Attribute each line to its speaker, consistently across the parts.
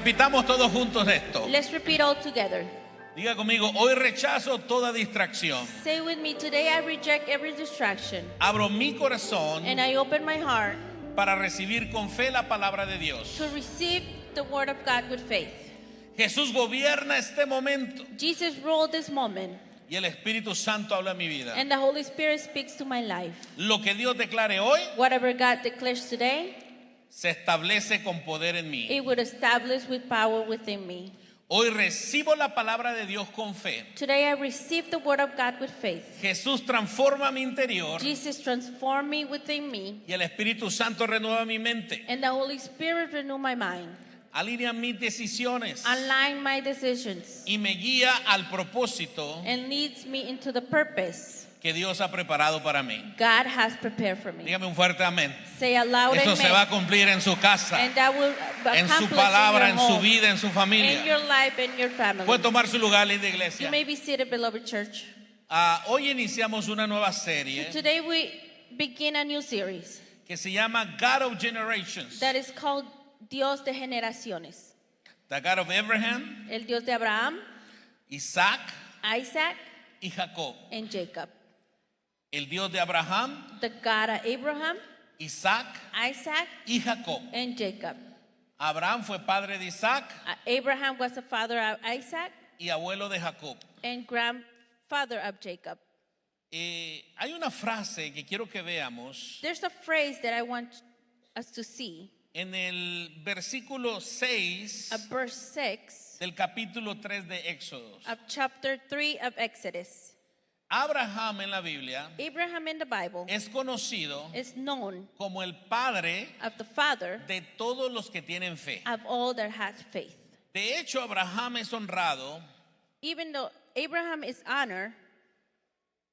Speaker 1: repitamos todos juntos esto.
Speaker 2: Let's repeat all together.
Speaker 1: Diga conmigo, hoy rechazo toda distracción.
Speaker 2: Say with me, today I reject every distraction
Speaker 1: Abro mi corazón
Speaker 2: and I open my heart
Speaker 1: para recibir con fe la palabra de Dios.
Speaker 2: to receive the word of God with faith.
Speaker 1: Jesús gobierna este momento
Speaker 2: Jesus ruled this moment
Speaker 1: y el Espíritu Santo habla a mi vida.
Speaker 2: and the Holy Spirit speaks to my life.
Speaker 1: Lo que Dios declare hoy
Speaker 2: Whatever God declares today,
Speaker 1: se establece con poder en mí.
Speaker 2: it would establish with power within me.
Speaker 1: Hoy recibo la palabra de Dios con fe.
Speaker 2: Today I receive the word of God with faith.
Speaker 1: Jesús transforma mi interior
Speaker 2: Jesus transformed me within me,
Speaker 1: y el Espíritu Santo renueva mi mente.
Speaker 2: and the Holy Spirit renew my mind,
Speaker 1: Alinea mis decisiones
Speaker 2: align my decisions,
Speaker 1: y me guía al propósito
Speaker 2: and leads me into the purpose
Speaker 1: que Dios ha preparado para mí.
Speaker 2: God has prepared for me.
Speaker 1: Dígame un fuerte amén.
Speaker 2: Say aloud
Speaker 1: Eso se va a
Speaker 2: amen.
Speaker 1: cumplir en su casa,
Speaker 2: And that will
Speaker 1: en su
Speaker 2: accomplish
Speaker 1: palabra,
Speaker 2: in
Speaker 1: en
Speaker 2: your
Speaker 1: su
Speaker 2: home,
Speaker 1: vida, en su
Speaker 2: in
Speaker 1: familia.
Speaker 2: your life, and your family.
Speaker 1: Puede tomar su lugar, linda
Speaker 2: You
Speaker 1: iglesia.
Speaker 2: may be seated, beloved church.
Speaker 1: Hoy iniciamos una nueva serie
Speaker 2: Today we begin a new series
Speaker 1: que se llama God of Generations.
Speaker 2: that is called Dios de Generaciones.
Speaker 1: The God of Abraham,
Speaker 2: El Dios de Abraham,
Speaker 1: Isaac
Speaker 2: Isaac,
Speaker 1: y Jacob.
Speaker 2: and Jacob.
Speaker 1: El Dios de Abraham,
Speaker 2: The God of Abraham,
Speaker 1: Isaac
Speaker 2: Isaac,
Speaker 1: y Jacob.
Speaker 2: and Jacob.
Speaker 1: Abraham fue padre de Isaac
Speaker 2: Abraham was the father of Isaac
Speaker 1: y abuelo de Jacob.
Speaker 2: and grandfather of Jacob.
Speaker 1: Hay una frase que quiero que veamos
Speaker 2: There's a phrase that I want us to see.
Speaker 1: en el versículo 6
Speaker 2: Of verse 6
Speaker 1: del capítulo 3 de Éxodo.
Speaker 2: of chapter 3 of Exodus.
Speaker 1: Abraham en la Biblia
Speaker 2: Abraham in the Bible
Speaker 1: es conocido
Speaker 2: is known
Speaker 1: como el padre
Speaker 2: of the father
Speaker 1: de todos los que tienen fe.
Speaker 2: of all that has faith.
Speaker 1: De hecho, Abraham es honrado.
Speaker 2: Even though Abraham is honored,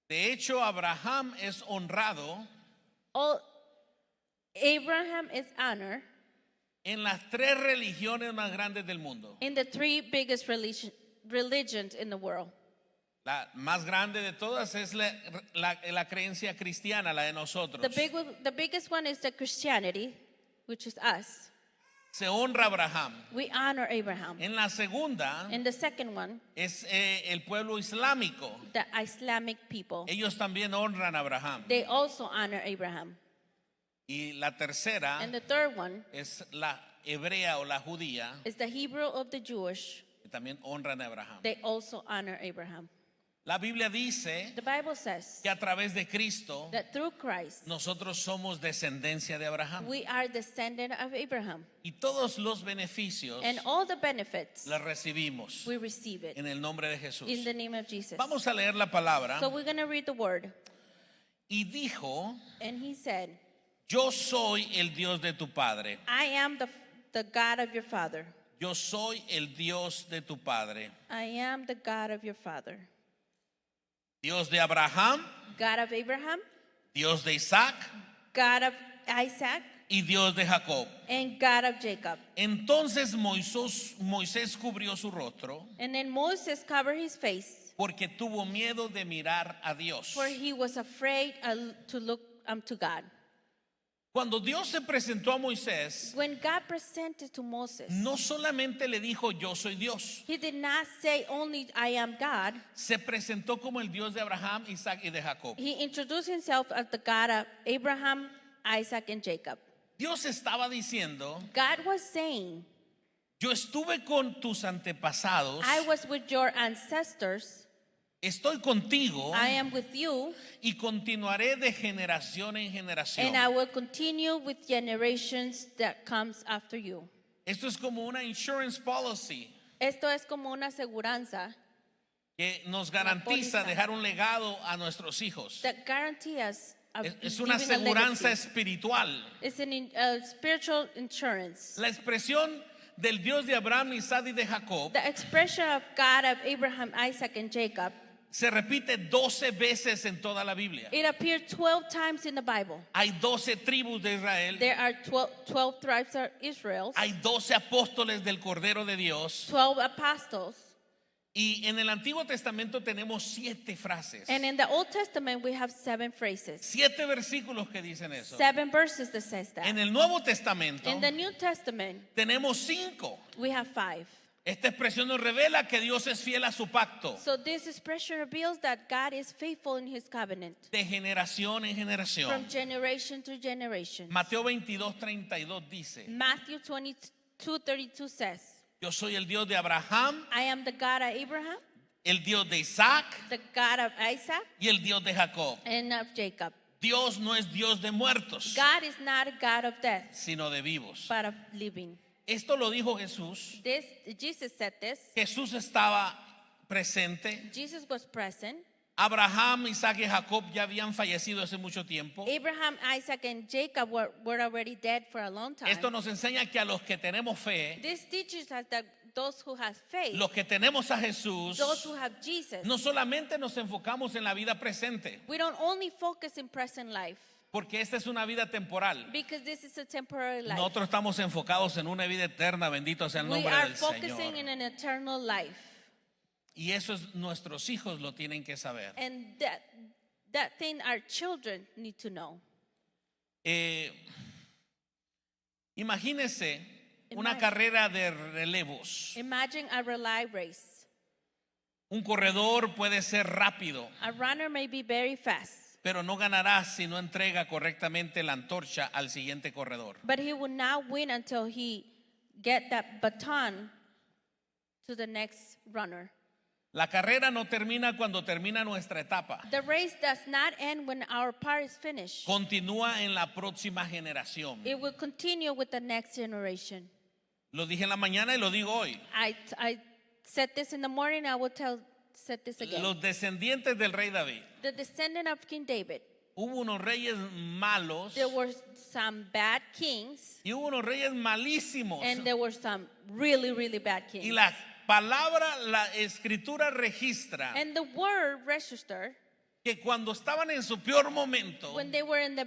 Speaker 1: De hecho, Abraham es honrado
Speaker 2: Abraham is honored
Speaker 1: en las tres religiones más grandes del mundo.
Speaker 2: in the three biggest religions in the world.
Speaker 1: La más grande de todas es la creencia cristiana, la de nosotros.
Speaker 2: The biggest one is the Christianity, which is us.
Speaker 1: Se honra a Abraham.
Speaker 2: We honor Abraham.
Speaker 1: En la segunda
Speaker 2: And the second one,
Speaker 1: es el pueblo islámico.
Speaker 2: the Islamic people.
Speaker 1: Ellos también honran a Abraham.
Speaker 2: They also honor Abraham.
Speaker 1: Y la tercera
Speaker 2: And the third one
Speaker 1: es la hebrea o la judía,
Speaker 2: is the Hebrew of the Jewish.
Speaker 1: que también honran a Abraham.
Speaker 2: They also honor Abraham.
Speaker 1: La Biblia dice
Speaker 2: The Bible says
Speaker 1: que a través de Cristo
Speaker 2: that through Christ,
Speaker 1: nosotros somos descendencia de Abraham.
Speaker 2: we are descendant of Abraham.
Speaker 1: Y todos los beneficios
Speaker 2: And all the benefits,
Speaker 1: los recibimos
Speaker 2: we receive it
Speaker 1: en el nombre de Jesús.
Speaker 2: in the name of Jesus.
Speaker 1: Vamos a leer la palabra.
Speaker 2: So we're going to read the word.
Speaker 1: Y dijo,
Speaker 2: And he said,
Speaker 1: yo soy el Dios de tu padre.
Speaker 2: I am the God of your father.
Speaker 1: Yo soy el Dios de tu padre.
Speaker 2: I am the God of your father.
Speaker 1: Dios de Abraham,
Speaker 2: God of Abraham,
Speaker 1: Dios de Isaac
Speaker 2: God of Isaac,
Speaker 1: y Dios de Jacob.
Speaker 2: and God of Jacob.
Speaker 1: Entonces Moisés cubrió su rostro
Speaker 2: And then Moses covered his face,
Speaker 1: porque tuvo miedo de mirar a Dios.
Speaker 2: for he was afraid to look to God.
Speaker 1: Cuando Dios se presentó a Moisés,
Speaker 2: When God presented to Moses,
Speaker 1: no solamente le dijo yo soy Dios,
Speaker 2: he did not say only I am God.
Speaker 1: se presentó como el Dios de Abraham, Isaac y de Jacob.
Speaker 2: He introduced himself as the God of Abraham, Isaac, and Jacob.
Speaker 1: Dios estaba diciendo,
Speaker 2: God was saying,
Speaker 1: yo estuve con tus antepasados,
Speaker 2: I was with your ancestors,
Speaker 1: estoy contigo
Speaker 2: I am with you,
Speaker 1: y continuaré de generación en generación.
Speaker 2: and I will continue with generations that comes after you.
Speaker 1: Esto es como una insurance policy
Speaker 2: Esto es como una aseguranza
Speaker 1: que nos garantiza
Speaker 2: póliza.
Speaker 1: dejar un legado a nuestros hijos.
Speaker 2: that guarantees us of
Speaker 1: Es una
Speaker 2: leaving a
Speaker 1: aseguranza
Speaker 2: legacy.
Speaker 1: espiritual.
Speaker 2: It's a spiritual insurance.
Speaker 1: La expresión del Dios de Abraham, Isaac y de Jacob
Speaker 2: The expression of God of Abraham, Isaac, and Jacob,
Speaker 1: se repite 12 veces en toda la Biblia.
Speaker 2: it appeared 12 times in the Bible.
Speaker 1: Hay 12 tribus de Israel.
Speaker 2: There are 12 tribes of Israel,
Speaker 1: Hay 12 apóstoles del Cordero de Dios.
Speaker 2: 12 apostles,
Speaker 1: Y en el Antiguo Testamento tenemos 7 frases.
Speaker 2: And in the Old Testament, we have 7 phrases,
Speaker 1: 7 versículos que dicen eso.
Speaker 2: 7 verses that says that.
Speaker 1: En el Nuevo Testamento
Speaker 2: In the New Testament,
Speaker 1: tenemos 5.
Speaker 2: we have 5.
Speaker 1: Esta expresión nos revela que Dios es fiel a su pacto.
Speaker 2: So this expression reveals that God is faithful in his covenant
Speaker 1: De generación en generación.
Speaker 2: from generation to generation.
Speaker 1: Mateo 22:32 dice:
Speaker 2: Matthew 22:32 says,
Speaker 1: Yo soy el Dios de Abraham,
Speaker 2: I am the God of Abraham,
Speaker 1: el Dios de Isaac
Speaker 2: the God of Isaac,
Speaker 1: y el Dios de Jacob.
Speaker 2: and of Jacob.
Speaker 1: Dios no es Dios de muertos,
Speaker 2: God is not a God of death,
Speaker 1: sino de vivos.
Speaker 2: but of living.
Speaker 1: Esto lo dijo Jesús.
Speaker 2: Jesus said this.
Speaker 1: Jesús estaba presente.
Speaker 2: Jesus was present.
Speaker 1: Abraham, Isaac y Jacob ya habían fallecido hace mucho tiempo.
Speaker 2: Abraham, Isaac, and Jacob were already dead for a long time.
Speaker 1: Esto nos enseña que a los que tenemos fe,
Speaker 2: This teaches us that those who have faith,
Speaker 1: los que tenemos a Jesús,
Speaker 2: those who have Jesus,
Speaker 1: no solamente nos enfocamos en la vida presente,
Speaker 2: we don't only focus in present life,
Speaker 1: porque esta es una vida temporal.
Speaker 2: because this is a temporary life.
Speaker 1: Nosotros estamos enfocados en una vida eterna, bendito sea el
Speaker 2: We
Speaker 1: nombre
Speaker 2: are
Speaker 1: del
Speaker 2: focusing
Speaker 1: Señor.
Speaker 2: in an eternal life.
Speaker 1: Y eso es, nuestros hijos lo tienen que saber.
Speaker 2: And that thing our children need to know.
Speaker 1: Imagínese una
Speaker 2: Imagine-
Speaker 1: carrera de relevos.
Speaker 2: Imagine a relay race.
Speaker 1: Un corredor puede ser rápido,
Speaker 2: A runner may be very fast,
Speaker 1: pero no ganará si no entrega correctamente la antorcha al siguiente corredor.
Speaker 2: but he will not win until he get that baton to the next runner.
Speaker 1: La carrera no termina cuando termina nuestra etapa.
Speaker 2: The race does not end when our part is finished.
Speaker 1: Continúa en la próxima generación.
Speaker 2: It will continue with the next generation.
Speaker 1: Lo dije en la mañana y lo digo hoy.
Speaker 2: I said this in the morning, I will said this again.
Speaker 1: Los descendientes del rey David.
Speaker 2: The descendant of King David,
Speaker 1: Hubo unos reyes malos
Speaker 2: there were some bad kings,
Speaker 1: y hubo unos reyes malísimos.
Speaker 2: and there were some really, really bad
Speaker 1: Y
Speaker 2: kings.
Speaker 1: la palabra, la escritura registra
Speaker 2: And the word registered
Speaker 1: que cuando estaban en su peor momento,
Speaker 2: when they were in the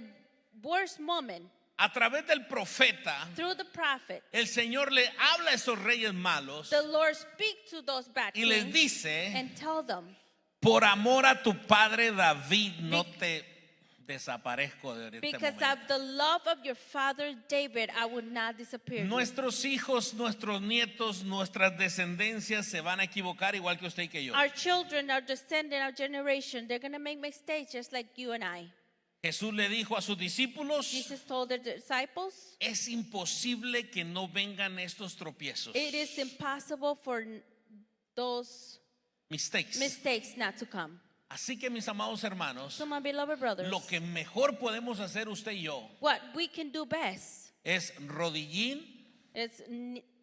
Speaker 2: worst moment,
Speaker 1: a través del profeta,
Speaker 2: through the prophet,
Speaker 1: el Señor le habla a esos reyes malos
Speaker 2: the Lord speaks to those bad
Speaker 1: y les
Speaker 2: kings
Speaker 1: dice:
Speaker 2: and tell them,
Speaker 1: por amor a tu padre David no te desaparezco de este
Speaker 2: because
Speaker 1: momento.
Speaker 2: of the love of your father David, I would not disappear. you.
Speaker 1: Nuestros hijos, nuestros nietos, nuestras descendencias se van a equivocar igual que usted y que yo.
Speaker 2: Our children, our descendant, our generation, they're going to make mistakes just like you and I.
Speaker 1: Jesús le dijo a sus discípulos:
Speaker 2: Jesus told the disciples,
Speaker 1: es imposible que no vengan estos tropiezos,
Speaker 2: it is impossible for those
Speaker 1: mistakes.
Speaker 2: mistakes not to come.
Speaker 1: Así que, mis amados hermanos,
Speaker 2: So my beloved brothers,
Speaker 1: lo que mejor podemos hacer usted y yo
Speaker 2: what we can do best
Speaker 1: es rodillín
Speaker 2: is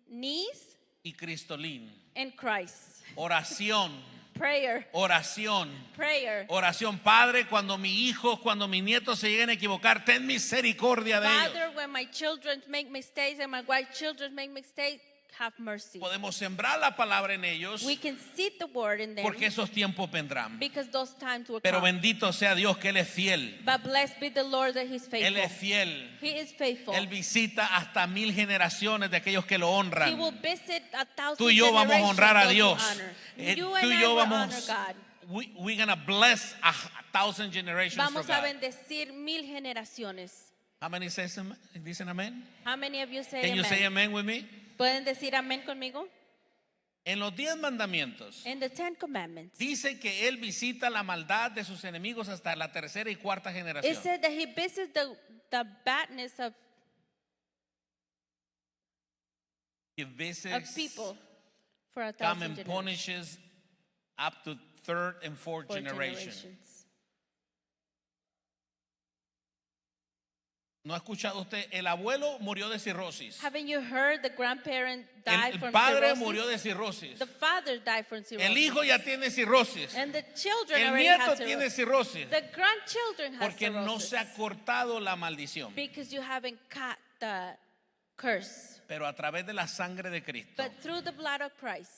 Speaker 2: knees
Speaker 1: y cristolín.
Speaker 2: and Christ.
Speaker 1: Oración,
Speaker 2: Prayer,
Speaker 1: oración,
Speaker 2: prayer.
Speaker 1: oración. Padre, cuando mi hijo, cuando mis nietos se lleguen a equivocar, ten misericordia de ellos.
Speaker 2: Father, when my children make mistakes and my grandchildren make mistakes, have mercy.
Speaker 1: Podemos sembrar la palabra en ellos,
Speaker 2: We can seed the word in them
Speaker 1: porque esos tiempos vendrán.
Speaker 2: because those times will
Speaker 1: Pero
Speaker 2: come.
Speaker 1: bendito sea Dios que Él es fiel.
Speaker 2: But blessed be the Lord that He's
Speaker 1: Él es
Speaker 2: faithful.
Speaker 1: fiel.
Speaker 2: He is faithful.
Speaker 1: Él visita hasta 1000 generaciones de aquellos que lo
Speaker 2: He
Speaker 1: honran.
Speaker 2: will visit 1,000
Speaker 1: Tú y yo vamos a
Speaker 2: generations
Speaker 1: honrar a
Speaker 2: those who
Speaker 1: Dios.
Speaker 2: honor. You
Speaker 1: Tú
Speaker 2: and
Speaker 1: y
Speaker 2: I
Speaker 1: yo
Speaker 2: will honor
Speaker 1: vamos.
Speaker 2: God.
Speaker 1: We're gonna bless 1,000 generations for
Speaker 2: Vamos a
Speaker 1: God.
Speaker 2: bendecir 1000 generaciones.
Speaker 1: How many dicen amén?
Speaker 2: How many of you say
Speaker 1: Can you
Speaker 2: amen?
Speaker 1: say amen with me?
Speaker 2: ¿Pueden decir amén conmigo?
Speaker 1: En los 10 mandamientos
Speaker 2: In the 10 Commandments,
Speaker 1: dice que Él visita la maldad de sus enemigos hasta la tercera y cuarta
Speaker 2: it
Speaker 1: generación.
Speaker 2: said that He visits the badness of
Speaker 1: He visits,
Speaker 2: people for
Speaker 1: come
Speaker 2: 1,000
Speaker 1: and
Speaker 2: generations.
Speaker 1: punishes up to third and fourth
Speaker 2: For
Speaker 1: generation.
Speaker 2: generations.
Speaker 1: ¿No ha escuchado usted? El abuelo murió de cirrosis.
Speaker 2: Haven't you heard the grandparent died
Speaker 1: El
Speaker 2: from
Speaker 1: padre
Speaker 2: cirrhosis?
Speaker 1: murió de cirrosis.
Speaker 2: The father died from cirrhosis.
Speaker 1: El hijo ya tiene cirrosis.
Speaker 2: And the children
Speaker 1: El
Speaker 2: already
Speaker 1: nieto
Speaker 2: have
Speaker 1: tiene
Speaker 2: cirrhosis.
Speaker 1: cirrosis.
Speaker 2: The grandchildren have
Speaker 1: Porque no
Speaker 2: cirrhosis.
Speaker 1: se ha cortado la maldición.
Speaker 2: Because you haven't cut the curse.
Speaker 1: Pero a través de la sangre de Cristo,
Speaker 2: But through the blood of Christ,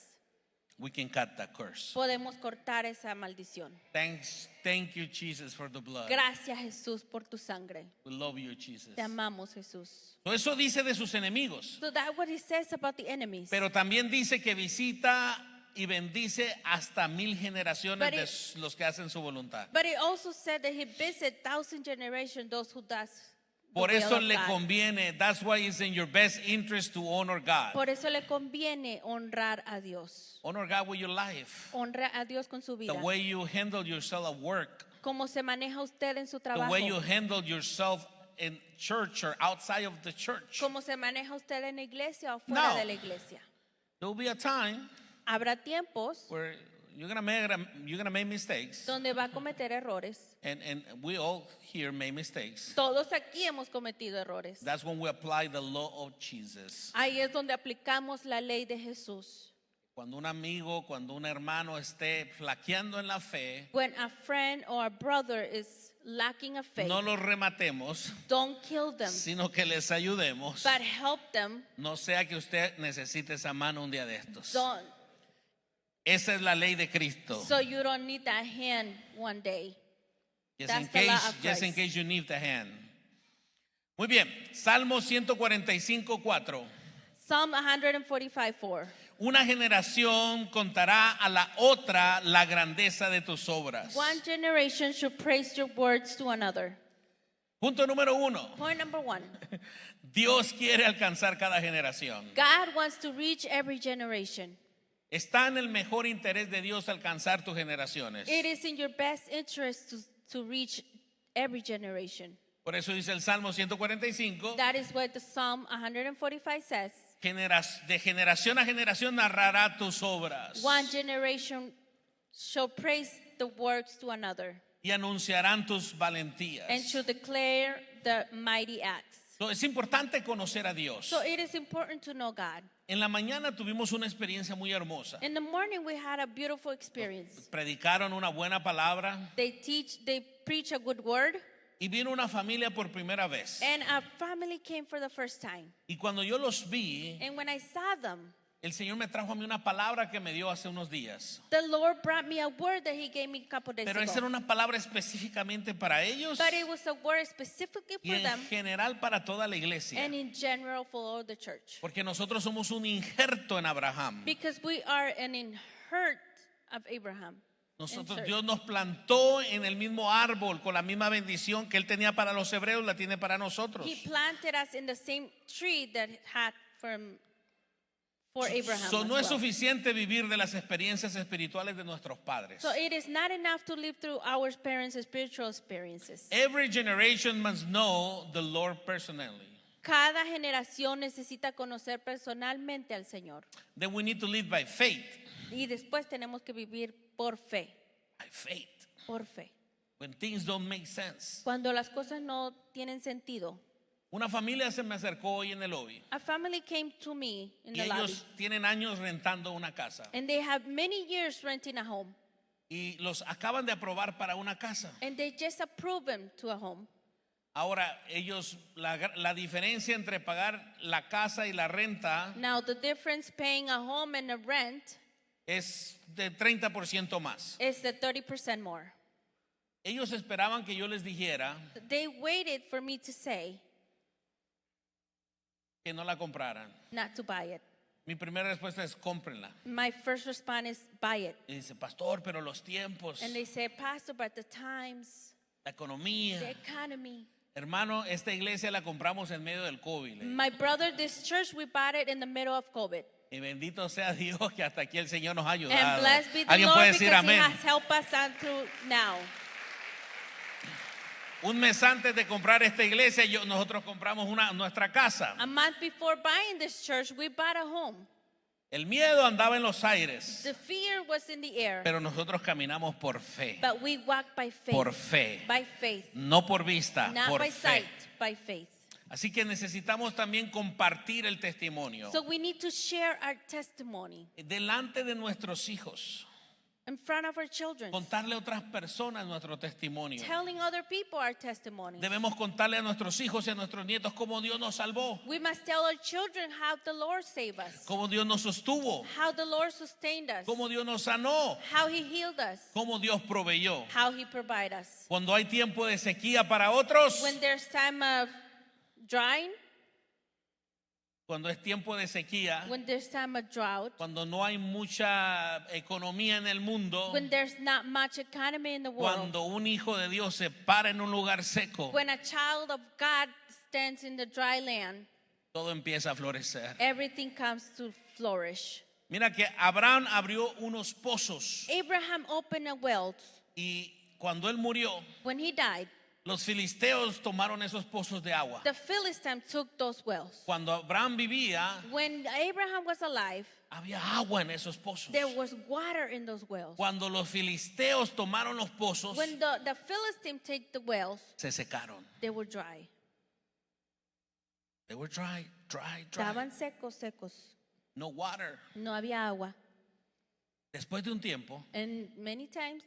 Speaker 1: we can cut that curse.
Speaker 2: podemos cortar esa maldición.
Speaker 1: Thank you, Jesus, for the blood.
Speaker 2: Gracias, Jesús, por tu sangre.
Speaker 1: We love you, Jesus.
Speaker 2: Te amamos, Jesús.
Speaker 1: Todo eso dice de sus enemigos.
Speaker 2: So that's what He says about the enemies.
Speaker 1: Pero también dice que visita y bendice hasta 1000 generaciones
Speaker 2: But
Speaker 1: de
Speaker 2: it-
Speaker 1: los que hacen su voluntad.
Speaker 2: But it also said that he visited 1,000 generations, those who does the
Speaker 1: Por
Speaker 2: will
Speaker 1: eso
Speaker 2: of
Speaker 1: le
Speaker 2: God.
Speaker 1: conviene, that's why it's in your best interest to honor God.
Speaker 2: Por eso le conviene honrar a Dios.
Speaker 1: Honor God with your life.
Speaker 2: Honra a Dios con su
Speaker 1: The
Speaker 2: vida.
Speaker 1: way you handle yourself at work.
Speaker 2: Cómo se maneja usted en su
Speaker 1: The
Speaker 2: trabajo.
Speaker 1: way you handle yourself in church or outside of the church.
Speaker 2: Cómo se maneja usted en la iglesia o fuera
Speaker 1: No.
Speaker 2: de la iglesia.
Speaker 1: There will be a time
Speaker 2: Habrá tiempos
Speaker 1: where you're gonna make mistakes,
Speaker 2: donde va a cometer errores.
Speaker 1: and we all here make mistakes.
Speaker 2: Todos aquí hemos cometido errores.
Speaker 1: That's when we apply the law of Jesus.
Speaker 2: Ahí es donde aplicamos la ley de Jesús.
Speaker 1: Cuando un amigo, cuando un hermano esté flaqueando en la fe,
Speaker 2: When a friend or a brother is lacking of faith,
Speaker 1: no los rematemos,
Speaker 2: don't kill them,
Speaker 1: sino que les ayudemos.
Speaker 2: but help them.
Speaker 1: No sea que usted necesite esa mano un día de estos.
Speaker 2: Don't,
Speaker 1: Esa es la ley de Cristo.
Speaker 2: so you don't need that hand one day.
Speaker 1: Just in
Speaker 2: that's the law
Speaker 1: case,
Speaker 2: of
Speaker 1: just in
Speaker 2: Christ.
Speaker 1: case you need the hand. Muy bien, Salmo 145:4.
Speaker 2: Psalm 145:4.
Speaker 1: Una generación contará a la otra la grandeza de tus obras.
Speaker 2: One generation should praise your words to another.
Speaker 1: Punto número 1.
Speaker 2: Point number 1.
Speaker 1: Dios quiere alcanzar cada generación.
Speaker 2: God wants to reach every generation.
Speaker 1: Está en el mejor interés de Dios alcanzar tus generaciones.
Speaker 2: It is in your best interest to reach every generation.
Speaker 1: Por eso dice el Salmo 145,
Speaker 2: That is what the Psalm 145 says.
Speaker 1: de generación a generación narrará tus obras
Speaker 2: One generation shall praise the works to another
Speaker 1: y anunciarán tus valentías.
Speaker 2: and shall declare the mighty acts.
Speaker 1: So, es importante conocer a Dios.
Speaker 2: So it is important to know God.
Speaker 1: En la mañana tuvimos una experiencia muy hermosa.
Speaker 2: In the morning we had a beautiful experience.
Speaker 1: Predicaron una buena palabra
Speaker 2: They preach a good word,
Speaker 1: y vino una familia por primera vez.
Speaker 2: and a family came for the first time.
Speaker 1: Y cuando yo los vi,
Speaker 2: And when I saw them,
Speaker 1: el Señor me trajo a mí una palabra que me dio hace unos días.
Speaker 2: the Lord brought me a word that He gave me a couple days
Speaker 1: Pero esa era
Speaker 2: ago.
Speaker 1: una palabra específicamente para ellos
Speaker 2: But it was a word specifically
Speaker 1: y
Speaker 2: for
Speaker 1: en
Speaker 2: them
Speaker 1: general para toda la iglesia.
Speaker 2: and in general for all the church.
Speaker 1: Porque nosotros somos un injerto en Abraham.
Speaker 2: Because we are an inherit of Abraham.
Speaker 1: Nosotros,
Speaker 2: Insert.
Speaker 1: Dios nos plantó en el mismo árbol con la misma bendición que Él tenía para los hebreos, la tiene para nosotros.
Speaker 2: He planted us in the same tree that had for Abraham.
Speaker 1: So,
Speaker 2: as
Speaker 1: no es
Speaker 2: well.
Speaker 1: suficiente vivir de las experiencias espirituales de nuestros padres.
Speaker 2: So it is not enough to live through our parents' spiritual experiences.
Speaker 1: Every generation must know the Lord personally.
Speaker 2: Cada generación necesita conocer personalmente al Señor.
Speaker 1: Then we need to live by faith.
Speaker 2: Y después tenemos que vivir por fe,
Speaker 1: By faith.
Speaker 2: por fe.
Speaker 1: When things don't make sense.
Speaker 2: Cuando las cosas no tienen sentido.
Speaker 1: Una familia se me acercó hoy en el lobby
Speaker 2: A family came to me in
Speaker 1: y
Speaker 2: the lobby.
Speaker 1: ellos tienen años rentando una casa
Speaker 2: And they have many years renting a home.
Speaker 1: y los acaban de aprobar para una casa.
Speaker 2: And they just approved them to a home.
Speaker 1: Ahora ellos, la diferencia entre pagar la casa y la renta
Speaker 2: Now the difference paying a home and a rent
Speaker 1: es de 30% más.
Speaker 2: is the 30% more.
Speaker 1: Ellos esperaban que yo les dijera
Speaker 2: They waited for me to say
Speaker 1: que no la compraran.
Speaker 2: not to buy it.
Speaker 1: Mi primera respuesta es cómprenla.
Speaker 2: My first response is buy it.
Speaker 1: Y dice, pastor, pero los tiempos,
Speaker 2: And they say, Pastor, but the times,
Speaker 1: la economía.
Speaker 2: the economy.
Speaker 1: Hermano, esta iglesia la compramos en medio del COVID.
Speaker 2: My brother, this church, we bought it in the middle of COVID.
Speaker 1: Y bendito sea Dios que hasta aquí el Señor nos ha
Speaker 2: And
Speaker 1: ayudado.
Speaker 2: blessed be the
Speaker 1: ¿Alguien
Speaker 2: Lord
Speaker 1: puede
Speaker 2: because
Speaker 1: decir
Speaker 2: He
Speaker 1: amén?
Speaker 2: has helped us on through now.
Speaker 1: Un mes antes de comprar esta iglesia, nosotros compramos nuestra casa.
Speaker 2: A month before buying this church, we bought a home.
Speaker 1: El miedo andaba en los aires,
Speaker 2: The fear was in the air,
Speaker 1: pero nosotros caminamos por fe.
Speaker 2: but we walked by faith.
Speaker 1: Por fe.
Speaker 2: By faith.
Speaker 1: No por vista,
Speaker 2: Not
Speaker 1: por
Speaker 2: by
Speaker 1: fe.
Speaker 2: sight, by faith.
Speaker 1: Así que necesitamos también compartir el testimonio
Speaker 2: So we need to share our testimony
Speaker 1: delante de nuestros hijos.
Speaker 2: in front of our children.
Speaker 1: Contarle a otras personas nuestro testimonio.
Speaker 2: Telling other people our testimony.
Speaker 1: Debemos contarle a nuestros hijos y a nuestros nietos cómo Dios nos salvó,
Speaker 2: We must tell our children how the Lord saved us,
Speaker 1: cómo Dios nos sostuvo,
Speaker 2: how the Lord sustained us,
Speaker 1: cómo Dios nos sanó,
Speaker 2: how He healed us,
Speaker 1: cómo Dios proveyó.
Speaker 2: how He provided us.
Speaker 1: Cuando hay tiempo de sequía para otros,
Speaker 2: When there's time of drying,
Speaker 1: cuando es tiempo de sequía,
Speaker 2: when there's time of drought,
Speaker 1: cuando no hay mucha economía en el mundo,
Speaker 2: when there's not much economy in the world,
Speaker 1: cuando un hijo de Dios se para en un lugar seco,
Speaker 2: when a child of God stands in the dry land,
Speaker 1: todo empieza a florecer.
Speaker 2: everything comes to flourish.
Speaker 1: Mira que Abraham abrió unos pozos
Speaker 2: Abraham opened a well.
Speaker 1: y cuando él murió,
Speaker 2: When he died,
Speaker 1: los filisteos tomaron esos pozos de agua.
Speaker 2: the Philistines took those wells.
Speaker 1: Cuando Abraham vivía,
Speaker 2: When Abraham was alive,
Speaker 1: había agua en esos pozos.
Speaker 2: there was water in those wells.
Speaker 1: Cuando los filisteos tomaron los pozos,
Speaker 2: When the Philistines take the wells,
Speaker 1: se secaron.
Speaker 2: they were dry.
Speaker 1: They were dry.
Speaker 2: Estaban secos.
Speaker 1: No water.
Speaker 2: No había agua.
Speaker 1: Después de un tiempo,
Speaker 2: And many times,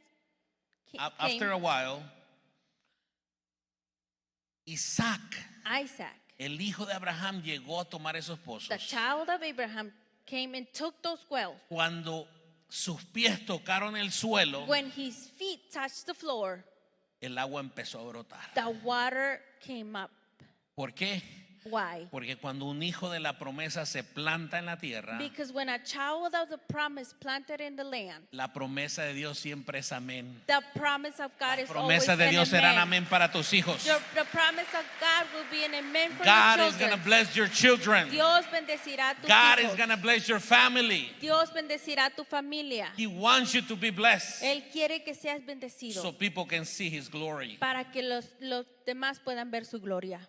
Speaker 1: after a while, Isaac,
Speaker 2: Isaac,
Speaker 1: el hijo de Abraham, llegó a tomar esos pozos.
Speaker 2: the child of Abraham, came and took those wells.
Speaker 1: Cuando sus pies tocaron el suelo,
Speaker 2: When his feet touched the floor,
Speaker 1: el agua empezó a brotar.
Speaker 2: the water came up.
Speaker 1: ¿Por qué?
Speaker 2: Why?
Speaker 1: Porque cuando un hijo de la promesa se planta en la tierra,
Speaker 2: Because when a child of the promise planted in the land,
Speaker 1: la promesa de Dios siempre es amén.
Speaker 2: the promise of God
Speaker 1: Las
Speaker 2: is always
Speaker 1: promesas de
Speaker 2: an
Speaker 1: Dios serán
Speaker 2: amen.
Speaker 1: amén para tus hijos.
Speaker 2: The promise of God will be an amen for
Speaker 1: God
Speaker 2: your
Speaker 1: is going to
Speaker 2: children.
Speaker 1: bless your children.
Speaker 2: Dios bendecirá a tus
Speaker 1: God is
Speaker 2: hijos.
Speaker 1: going to bless your family.
Speaker 2: Dios bendecirá a tu familia.
Speaker 1: He wants you to be blessed
Speaker 2: Él quiere que seas bendecido
Speaker 1: so people can see His glory.
Speaker 2: para que los demás puedan ver su gloria.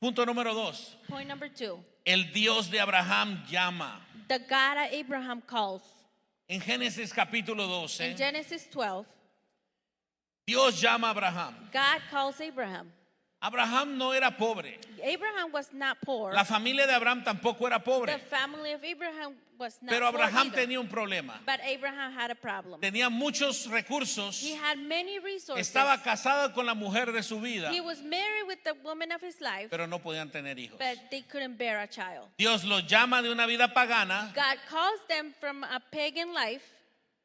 Speaker 1: Punto número 2.
Speaker 2: Point number 2.
Speaker 1: El Dios de Abraham llama.
Speaker 2: The God of Abraham calls.
Speaker 1: En Génesis capítulo
Speaker 2: In
Speaker 1: 12,
Speaker 2: Genesis 12,
Speaker 1: Dios llama a Abraham.
Speaker 2: God calls Abraham.
Speaker 1: Abraham no era pobre.
Speaker 2: Abraham was not poor.
Speaker 1: La familia de Abraham tampoco era
Speaker 2: The
Speaker 1: pobre.
Speaker 2: family of Abraham was not
Speaker 1: Pero
Speaker 2: poor
Speaker 1: Abraham
Speaker 2: either.
Speaker 1: tenía un problema.
Speaker 2: But Abraham had a problem.
Speaker 1: Tenía muchos recursos.
Speaker 2: He had many resources.
Speaker 1: Estaba casado con la mujer de su vida,
Speaker 2: He was married with the woman of his life,
Speaker 1: pero no podían tener hijos.
Speaker 2: but they couldn't bear a child.
Speaker 1: Dios los llama de una vida pagana
Speaker 2: God calls them from a pagan life,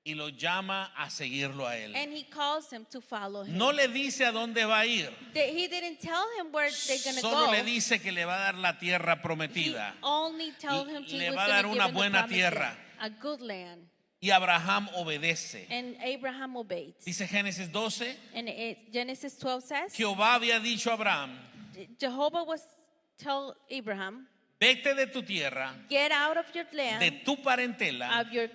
Speaker 1: y los llama a seguirlo a él.
Speaker 2: and he calls them to follow him.
Speaker 1: No le dice a dónde va a ir.
Speaker 2: He didn't tell him where they're going to
Speaker 1: Solo
Speaker 2: go.
Speaker 1: le dice que le va a dar la tierra
Speaker 2: He
Speaker 1: prometida.
Speaker 2: only told him he
Speaker 1: Le
Speaker 2: was
Speaker 1: va a
Speaker 2: going
Speaker 1: dar
Speaker 2: to
Speaker 1: una
Speaker 2: give him the
Speaker 1: buena
Speaker 2: promised
Speaker 1: tierra.
Speaker 2: land, a good land.
Speaker 1: Y Abraham obedece.
Speaker 2: And Abraham obeyed.
Speaker 1: Dice Génesis 12,
Speaker 2: And Genesis 12 says,
Speaker 1: Jehová había dicho a Abraham,
Speaker 2: Jehovah was tell Abraham,
Speaker 1: vete de tu tierra,
Speaker 2: get out of your
Speaker 1: de
Speaker 2: land,
Speaker 1: tu parentela
Speaker 2: of your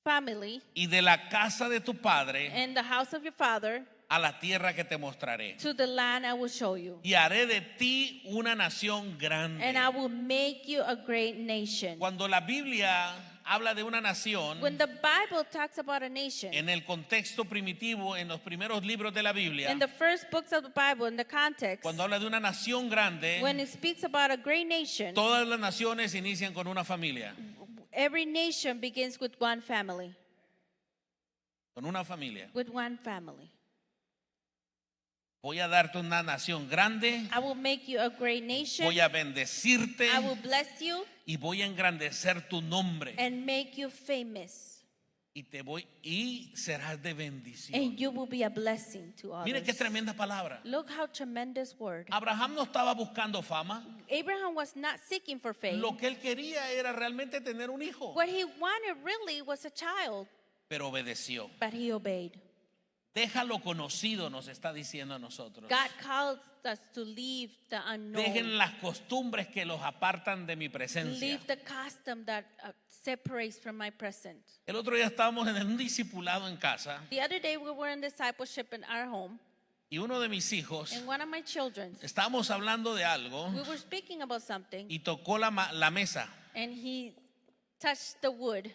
Speaker 2: family,
Speaker 1: y de la casa de tu padre
Speaker 2: and the house of your father,
Speaker 1: a la tierra que te mostraré.
Speaker 2: to the land I will show you.
Speaker 1: Y haré de ti una nación
Speaker 2: And
Speaker 1: grande.
Speaker 2: I will make you a great nation.
Speaker 1: Cuando la Biblia habla de una nación,
Speaker 2: When the Bible talks about a nation,
Speaker 1: en el contexto primitivo, en los primeros libros de la Biblia,
Speaker 2: in the first books of the Bible, in the context,
Speaker 1: cuando habla de una nación grande,
Speaker 2: when it speaks about a great nation,
Speaker 1: todas las naciones inician con una familia.
Speaker 2: every nation begins with one family.
Speaker 1: Con una familia.
Speaker 2: With one family.
Speaker 1: Voy a darte una nación grande,
Speaker 2: I will make you a great nation.
Speaker 1: voy a bendecirte
Speaker 2: I will bless you
Speaker 1: y voy a engrandecer tu nombre
Speaker 2: and make you famous.
Speaker 1: y serás de bendición.
Speaker 2: And you will be a blessing to
Speaker 1: Mire qué
Speaker 2: others.
Speaker 1: tremenda palabra.
Speaker 2: Look how tremendous word.
Speaker 1: Abraham no estaba buscando fama.
Speaker 2: Abraham was not seeking for fame.
Speaker 1: Lo que él quería era realmente tener un hijo,
Speaker 2: What he wanted really was a child,
Speaker 1: pero obedeció.
Speaker 2: but he obeyed.
Speaker 1: Déjalo conocido, nos está diciendo a nosotros.
Speaker 2: God calls us to leave the unknown.
Speaker 1: Dejen las costumbres que los apartan de mi presencia.
Speaker 2: Leave the custom that separates from my present.
Speaker 1: El otro día estábamos en un discipulado en casa
Speaker 2: The other day we were in discipleship in our home,
Speaker 1: y uno de mis hijos,
Speaker 2: and one of my children,
Speaker 1: estábamos hablando de algo
Speaker 2: we were speaking about something,
Speaker 1: y tocó la mesa.
Speaker 2: and he touched the wood.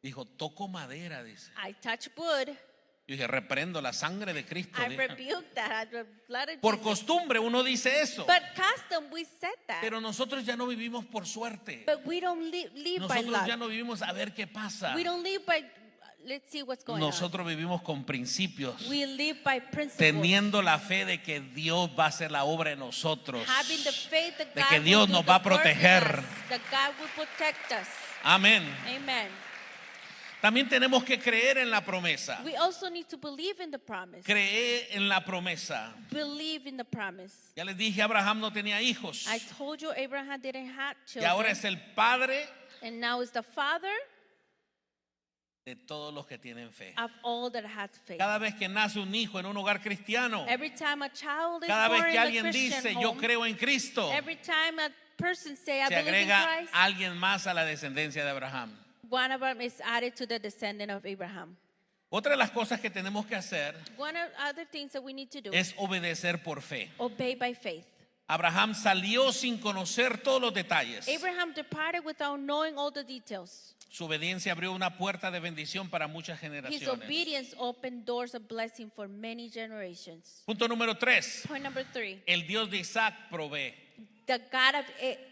Speaker 1: Dijo, toco madera, dice.
Speaker 2: I touch wood.
Speaker 1: Yo dije, reprendo la sangre de Cristo.
Speaker 2: I
Speaker 1: dije.
Speaker 2: rebuke that. The blood of
Speaker 1: Por
Speaker 2: Jesus.
Speaker 1: costumbre uno dice eso,
Speaker 2: But custom, we said that.
Speaker 1: pero nosotros ya no vivimos por suerte.
Speaker 2: But we don't live by
Speaker 1: Nosotros ya
Speaker 2: luck.
Speaker 1: no vivimos a ver qué pasa.
Speaker 2: We don't live by, let's see what's going
Speaker 1: Nosotros vivimos con principios,
Speaker 2: on. We live by principles.
Speaker 1: teniendo la fe de que Dios va a hacer la obra en nosotros.
Speaker 2: Having the faith that
Speaker 1: De
Speaker 2: God
Speaker 1: que
Speaker 2: will
Speaker 1: Dios
Speaker 2: do
Speaker 1: nos
Speaker 2: the
Speaker 1: va a
Speaker 2: work in
Speaker 1: proteger.
Speaker 2: us, that God will protect us.
Speaker 1: Amén.
Speaker 2: Amen.
Speaker 1: También tenemos que creer en la promesa.
Speaker 2: We also need to believe in the promise.
Speaker 1: Creer en la promesa.
Speaker 2: Believe in the promise.
Speaker 1: Ya les dije, Abraham no tenía hijos.
Speaker 2: I told you Abraham didn't have
Speaker 1: Y
Speaker 2: children.
Speaker 1: ahora es el padre
Speaker 2: And now is the father
Speaker 1: de todos los que tienen fe.
Speaker 2: of all that has faith.
Speaker 1: Cada vez que nace un hijo en un hogar cristiano,
Speaker 2: Every time a child is
Speaker 1: cada vez
Speaker 2: born
Speaker 1: que
Speaker 2: in a
Speaker 1: alguien
Speaker 2: Christian
Speaker 1: dice, yo
Speaker 2: home,
Speaker 1: creo en Cristo,
Speaker 2: every time a person say, I
Speaker 1: se
Speaker 2: believe in
Speaker 1: agrega
Speaker 2: Christ,
Speaker 1: alguien más a la descendencia de Abraham.
Speaker 2: one of them is added to the descendant of Abraham.
Speaker 1: Otra de las cosas que tenemos que hacer
Speaker 2: One of other things that we need to do
Speaker 1: es obedecer por fe.
Speaker 2: obey by faith.
Speaker 1: Abraham salió sin conocer todos los detalles.
Speaker 2: Abraham departed without knowing all the details.
Speaker 1: Su obediencia abrió una puerta de bendición para muchas
Speaker 2: His
Speaker 1: generaciones.
Speaker 2: obedience opened doors of blessing for many generations.
Speaker 1: Punto número 3.
Speaker 2: Point number 3.
Speaker 1: El Dios de Isaac provee.
Speaker 2: The God of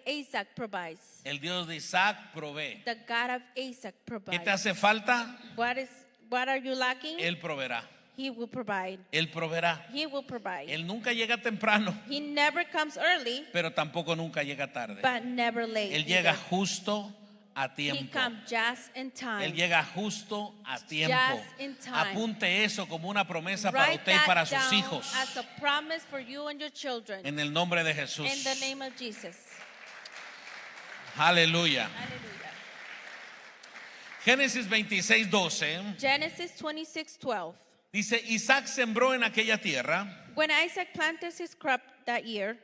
Speaker 2: Isaac provides.
Speaker 1: El Dios de Isaac provee.
Speaker 2: The God of Isaac
Speaker 1: ¿Qué
Speaker 2: provides.
Speaker 1: te hace falta?
Speaker 2: What are you lacking?
Speaker 1: Él proveerá.
Speaker 2: He will provide.
Speaker 1: Él proveerá.
Speaker 2: He will provide.
Speaker 1: Él nunca llega temprano,
Speaker 2: He never comes early,
Speaker 1: pero tampoco nunca llega tarde.
Speaker 2: but never late.
Speaker 1: Él llega
Speaker 2: either.
Speaker 1: justo a
Speaker 2: He
Speaker 1: tiempo.
Speaker 2: comes just in time.
Speaker 1: Él llega justo a tiempo.
Speaker 2: Just in time.
Speaker 1: Apunte eso como una promesa para
Speaker 2: Write
Speaker 1: usted y
Speaker 2: that
Speaker 1: para sus
Speaker 2: down
Speaker 1: hijos.
Speaker 2: as a promise for you and your children.
Speaker 1: En el nombre de Jesús.
Speaker 2: In the name of Jesus.
Speaker 1: Aleluya.
Speaker 2: Hallelujah.
Speaker 1: Génesis 26:12
Speaker 2: Genesis 26:12.
Speaker 1: dice, Isaac sembró en aquella tierra
Speaker 2: When Isaac planted his crop that year,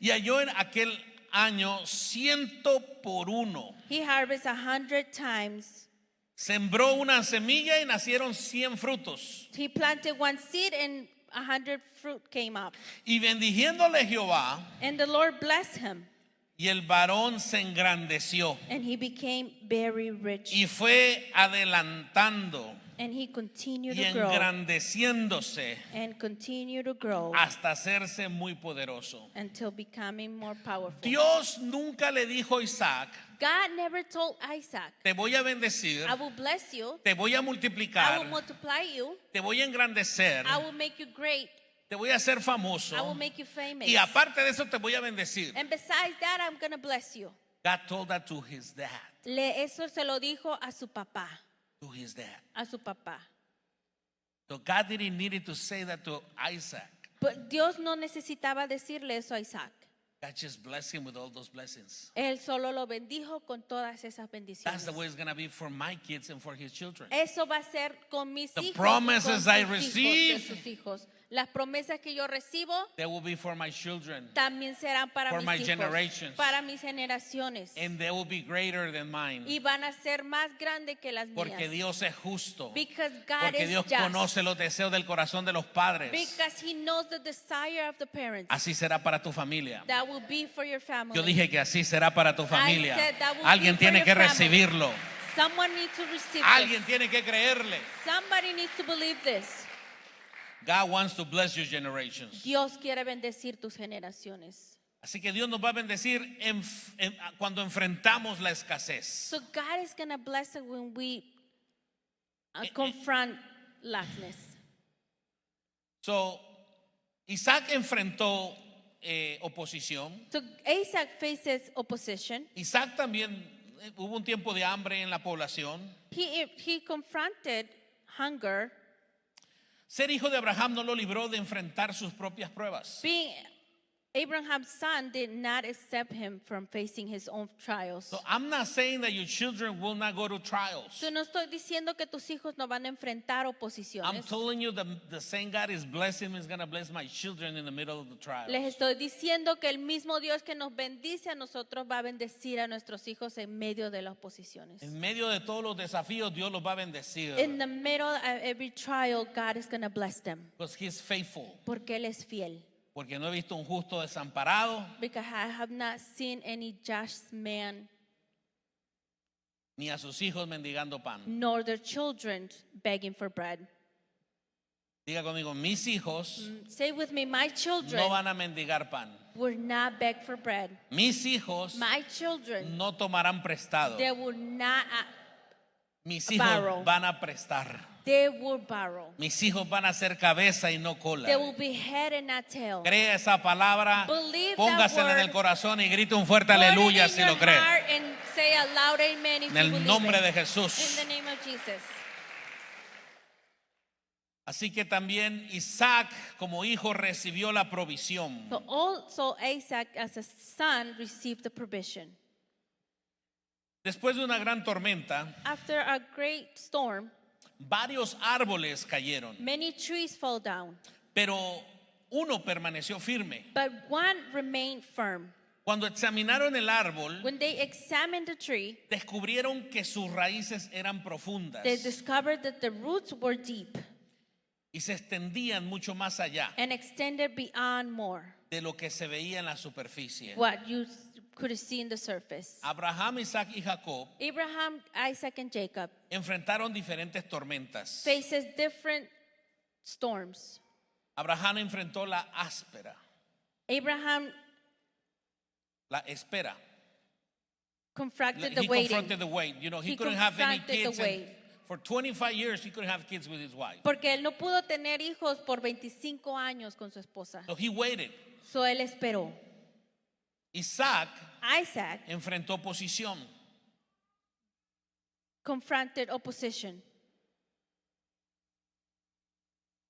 Speaker 1: y halló en aquel año 100 por 1.
Speaker 2: he harvested 100 times.
Speaker 1: Sembró una semilla y nacieron 100 frutos.
Speaker 2: He planted one seed and 100 fruit came up.
Speaker 1: Y bendijéndole Jehová,
Speaker 2: And the Lord blessed him,
Speaker 1: y el varón se engrandeció
Speaker 2: and he became very rich.
Speaker 1: y fue adelantando
Speaker 2: And he continued
Speaker 1: y
Speaker 2: to grow
Speaker 1: engrandeciéndose
Speaker 2: and continued to grow
Speaker 1: hasta hacerse muy poderoso.
Speaker 2: until becoming more powerful.
Speaker 1: Dios nunca le dijo a Isaac,
Speaker 2: God never told Isaac,
Speaker 1: te voy a bendecir,
Speaker 2: I will bless you,
Speaker 1: te voy a
Speaker 2: I
Speaker 1: multiplicar,
Speaker 2: will multiply you,
Speaker 1: te voy a engrandecer,
Speaker 2: I will make you great,
Speaker 1: te voy a hacer
Speaker 2: I will
Speaker 1: famoso
Speaker 2: make you famous.
Speaker 1: y aparte de eso te voy a bendecir.
Speaker 2: And besides that, I'm going to bless you.
Speaker 1: God told that to his dad,
Speaker 2: Eso se lo dijo a su papá,
Speaker 1: to his dad.
Speaker 2: a su papá.
Speaker 1: So God didn't need to say that to Isaac.
Speaker 2: But Dios no necesitaba decirle eso a Isaac.
Speaker 1: God just blessed him with all those blessings.
Speaker 2: Él solo lo bendijo con todas esas bendiciones.
Speaker 1: That's the way it's going to be for my kids and for his children.
Speaker 2: Eso va a ser con mis
Speaker 1: The
Speaker 2: hijos,
Speaker 1: promises
Speaker 2: con
Speaker 1: I
Speaker 2: sus hijos,
Speaker 1: receive,
Speaker 2: de sus hijos. Las promesas que yo recibo
Speaker 1: they will be for my children,
Speaker 2: también serán para
Speaker 1: For
Speaker 2: mis
Speaker 1: my
Speaker 2: hijos,
Speaker 1: generations.
Speaker 2: para mis generaciones.
Speaker 1: and they will be greater than mine.
Speaker 2: Y van a ser más grandes que las
Speaker 1: Porque
Speaker 2: mías.
Speaker 1: Dios es justo.
Speaker 2: Because God
Speaker 1: Porque
Speaker 2: is
Speaker 1: Dios
Speaker 2: just.
Speaker 1: conoce los deseos del corazón de los padres.
Speaker 2: Because He knows the desire of the parents.
Speaker 1: Así será para tu familia.
Speaker 2: That will be for your family.
Speaker 1: Yo dije que así será para tu familia.
Speaker 2: said that will
Speaker 1: Alguien
Speaker 2: be for
Speaker 1: tiene
Speaker 2: your
Speaker 1: que
Speaker 2: family.
Speaker 1: recibirlo.
Speaker 2: Someone needs to receive
Speaker 1: Alguien
Speaker 2: this.
Speaker 1: tiene que creerle.
Speaker 2: Somebody needs to believe this.
Speaker 1: God wants to bless your generations.
Speaker 2: Dios quiere bendecir tus generaciones.
Speaker 1: Así que Dios nos va a bendecir cuando enfrentamos la escasez.
Speaker 2: So God is going to bless us when we confront lackness.
Speaker 1: So, Isaac enfrentó oposición.
Speaker 2: So Isaac faces opposition.
Speaker 1: Isaac también hubo un tiempo de hambre en la población.
Speaker 2: He confronted hunger.
Speaker 1: Ser hijo de Abraham no lo libró de enfrentar sus propias pruebas.
Speaker 2: Being Abraham's son did not accept him from facing his own trials.
Speaker 1: So I'm not saying that your children will not go to trials.
Speaker 2: Yo no estoy diciendo que tus hijos no van a enfrentar
Speaker 1: I'm
Speaker 2: oposiciones.
Speaker 1: telling you that the same God is blessing me is going to bless my children in the middle of the trials.
Speaker 2: Les estoy diciendo que el mismo Dios que nos bendice a nosotros va a bendecir a nuestros hijos en medio de las oposiciones.
Speaker 1: En medio de todos los desafíos, Dios los va a bendecir.
Speaker 2: In the middle of every trial, God is going to bless them.
Speaker 1: Because He's faithful.
Speaker 2: Porque Él es fiel.
Speaker 1: Porque no he visto un justo desamparado,
Speaker 2: Because I have not seen any just man,
Speaker 1: ni a sus hijos mendigando pan.
Speaker 2: nor their children begging for bread.
Speaker 1: Diga conmigo, mis hijos
Speaker 2: Say with me, my children
Speaker 1: no van a mendigar pan.
Speaker 2: will not beg for bread.
Speaker 1: Mis hijos
Speaker 2: My children,
Speaker 1: no tomarán prestado.
Speaker 2: they will not,
Speaker 1: Mis
Speaker 2: borrow.
Speaker 1: hijos van a prestar.
Speaker 2: they will borrow.
Speaker 1: Mis hijos van a ser cabeza y no cola.
Speaker 2: They will be head and not tail.
Speaker 1: Crea esa palabra,
Speaker 2: Believe that
Speaker 1: póngasela en el
Speaker 2: word.
Speaker 1: corazón y grite un fuerte
Speaker 2: Put it
Speaker 1: aleluya
Speaker 2: in
Speaker 1: si
Speaker 2: your
Speaker 1: lo cree.
Speaker 2: heart and say a loud amen if
Speaker 1: En
Speaker 2: you
Speaker 1: el
Speaker 2: believe
Speaker 1: nombre
Speaker 2: it.
Speaker 1: de
Speaker 2: In
Speaker 1: Jesús.
Speaker 2: the name of Jesus.
Speaker 1: Así que también Isaac como hijo recibió la provisión.
Speaker 2: So also Isaac as a son received the provision.
Speaker 1: Después de una gran tormenta,
Speaker 2: After a great storm,
Speaker 1: varios árboles cayeron,
Speaker 2: many trees fell down,
Speaker 1: pero uno permaneció firme.
Speaker 2: but one remained firm.
Speaker 1: Cuando examinaron el árbol,
Speaker 2: When they examined the tree,
Speaker 1: descubrieron que sus raíces eran profundas
Speaker 2: they discovered that the roots were deep
Speaker 1: y se extendían mucho más allá
Speaker 2: and extended beyond more
Speaker 1: de lo que se veía en la superficie.
Speaker 2: what you could see in the surface.
Speaker 1: Abraham, Isaac y Jacob
Speaker 2: Abraham, Isaac, and Jacob
Speaker 1: enfrentaron diferentes tormentas.
Speaker 2: faces different storms.
Speaker 1: Abraham enfrentó la áspera,
Speaker 2: Abraham
Speaker 1: la espera.
Speaker 2: confronted
Speaker 1: He
Speaker 2: the waiting.
Speaker 1: confronted the wait. You know, he
Speaker 2: He
Speaker 1: couldn't have any
Speaker 2: confronted the
Speaker 1: kids. And
Speaker 2: wait.
Speaker 1: for 25 years, he couldn't have kids with his wife.
Speaker 2: Porque él no pudo tener hijos por 25 años con su esposa.
Speaker 1: So he waited.
Speaker 2: So él esperó.
Speaker 1: Isaac
Speaker 2: Isaac
Speaker 1: enfrentó oposición.
Speaker 2: confronted opposition.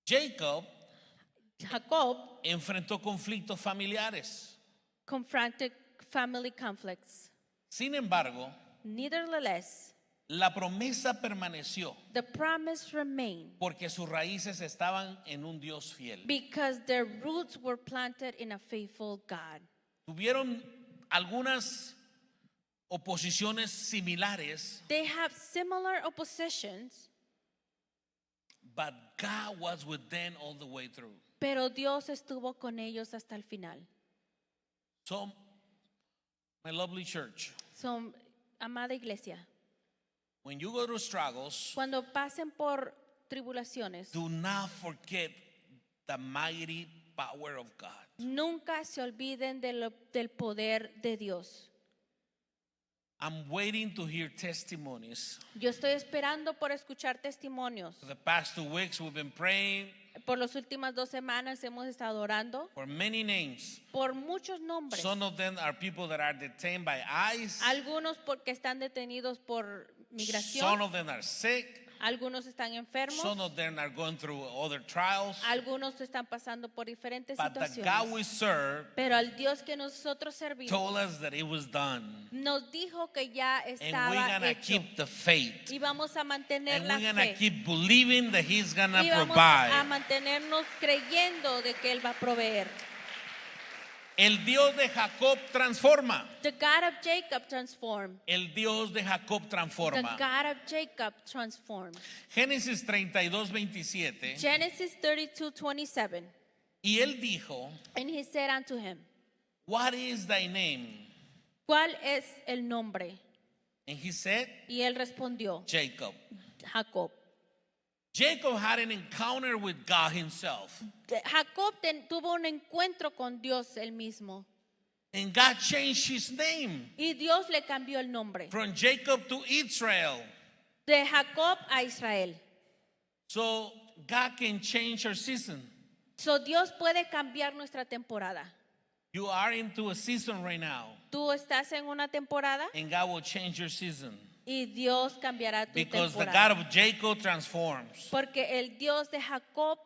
Speaker 1: Jacob
Speaker 2: Jacob
Speaker 1: enfrentó conflictos familiares.
Speaker 2: confronted family conflicts.
Speaker 1: Sin embargo,
Speaker 2: Nevertheless,
Speaker 1: la promesa permaneció
Speaker 2: the promise remained
Speaker 1: porque sus raíces estaban en un Dios fiel.
Speaker 2: because their roots were planted in a faithful God.
Speaker 1: Tuvieron algunas oposiciones similares,
Speaker 2: They have similar oppositions,
Speaker 1: but God was with them all the way through.
Speaker 2: pero Dios estuvo con ellos hasta el final.
Speaker 1: So, my lovely church,
Speaker 2: So, amada iglesia,
Speaker 1: when you go through struggles,
Speaker 2: cuando pasen por tribulaciones,
Speaker 1: do not forget the mighty power of God.
Speaker 2: nunca se olviden del poder de Dios.
Speaker 1: I'm waiting to hear testimonies.
Speaker 2: Yo estoy esperando por escuchar testimonios.
Speaker 1: For the past 2 weeks, we've been praying
Speaker 2: Por las últimas 2 semanas hemos estado orando
Speaker 1: for many names.
Speaker 2: por muchos nombres.
Speaker 1: Some of them are people that are detained by ICE.
Speaker 2: Algunos porque están detenidos por
Speaker 1: Some
Speaker 2: migración.
Speaker 1: of them are sick.
Speaker 2: Algunos están enfermos.
Speaker 1: Some of them are going through other trials.
Speaker 2: Algunos están pasando por diferentes
Speaker 1: But the God
Speaker 2: situaciones.
Speaker 1: we serve
Speaker 2: Pero al Dios que nosotros servimos
Speaker 1: told us that it was done.
Speaker 2: nos dijo que ya
Speaker 1: And we're
Speaker 2: estaba
Speaker 1: going to
Speaker 2: hecho.
Speaker 1: keep the faith.
Speaker 2: Y vamos a mantener
Speaker 1: And
Speaker 2: la
Speaker 1: we're going to
Speaker 2: fe.
Speaker 1: keep believing that He's going to
Speaker 2: Y vamos a
Speaker 1: provide.
Speaker 2: mantenernos creyendo de que Él va a proveer.
Speaker 1: El Dios de Jacob transforma.
Speaker 2: The God of Jacob transformed.
Speaker 1: El Dios de Jacob
Speaker 2: The
Speaker 1: transforma.
Speaker 2: God of Jacob transformed.
Speaker 1: Génesis 32:27.
Speaker 2: Genesis 32:27.
Speaker 1: Y él dijo,
Speaker 2: And he said unto him,
Speaker 1: what is thy name?
Speaker 2: ¿cuál es el nombre?
Speaker 1: And he said,
Speaker 2: Y él respondió,
Speaker 1: Jacob.
Speaker 2: Jacob.
Speaker 1: Jacob had an encounter with God himself.
Speaker 2: Jacob tuvo un encuentro con Dios él mismo.
Speaker 1: And God changed his name
Speaker 2: Y Dios le cambió el nombre.
Speaker 1: from Jacob to Israel.
Speaker 2: De Jacob a Israel.
Speaker 1: So God can change our season.
Speaker 2: So Dios puede cambiar nuestra temporada.
Speaker 1: You are into a season right now.
Speaker 2: Tú estás en una temporada
Speaker 1: And God will change your season.
Speaker 2: y Dios cambiará tu
Speaker 1: Because the
Speaker 2: temporada.
Speaker 1: God of Jacob transforms.
Speaker 2: Porque el Dios de Jacob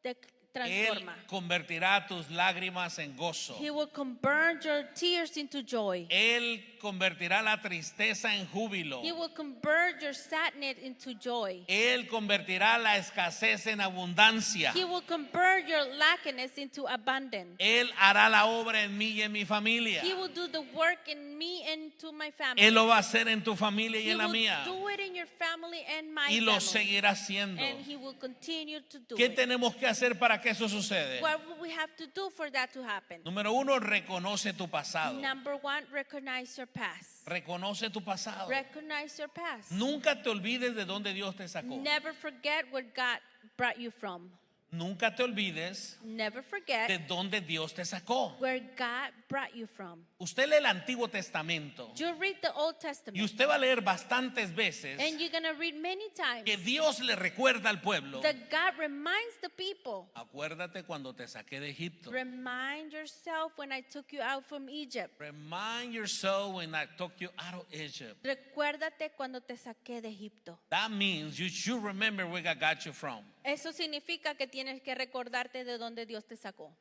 Speaker 2: te
Speaker 1: Él
Speaker 2: transforma.
Speaker 1: convertirá tus lágrimas en gozo.
Speaker 2: He will convert your tears into joy.
Speaker 1: Él convertirá la tristeza en júbilo.
Speaker 2: He will convert your sadness into joy.
Speaker 1: Él convertirá la escasez en abundancia.
Speaker 2: He will convert your lackness into abundance.
Speaker 1: Él hará la obra en mí y en mi familia.
Speaker 2: He will do the work in me and to my family.
Speaker 1: Él lo va a hacer en tu familia y
Speaker 2: He
Speaker 1: en la
Speaker 2: will
Speaker 1: mía.
Speaker 2: do it in your family and my
Speaker 1: Y lo
Speaker 2: family.
Speaker 1: seguirá haciendo.
Speaker 2: And he will continue to do
Speaker 1: ¿Qué
Speaker 2: it.
Speaker 1: tenemos que hacer para que eso suceda?
Speaker 2: What will we have to do for that to happen?
Speaker 1: Número 1, reconoce tu pasado.
Speaker 2: Number 1, recognize your past.
Speaker 1: Reconoce tu pasado.
Speaker 2: Recognize your past.
Speaker 1: Nunca te olvides de dónde Dios te sacó.
Speaker 2: Never forget where God brought you from.
Speaker 1: nunca te olvides
Speaker 2: Never forget
Speaker 1: de dónde Dios te sacó.
Speaker 2: where God brought you from.
Speaker 1: Usted lee el Antiguo Testamento
Speaker 2: You read the Old
Speaker 1: y
Speaker 2: Testament,
Speaker 1: usted va a leer bastantes veces
Speaker 2: and you're going to read many times
Speaker 1: que Dios le recuerda al pueblo.
Speaker 2: that God reminds the people.
Speaker 1: Acuérdate cuando te saqué de Egipto.
Speaker 2: Remind yourself when I took you out from Egypt.
Speaker 1: Remind yourself when I took you out of Egypt.
Speaker 2: Recuérdate cuando te saqué de Egipto.
Speaker 1: That means you should remember where God got you from.
Speaker 2: Eso significa que tienes que recordarte de dónde Dios te sacó.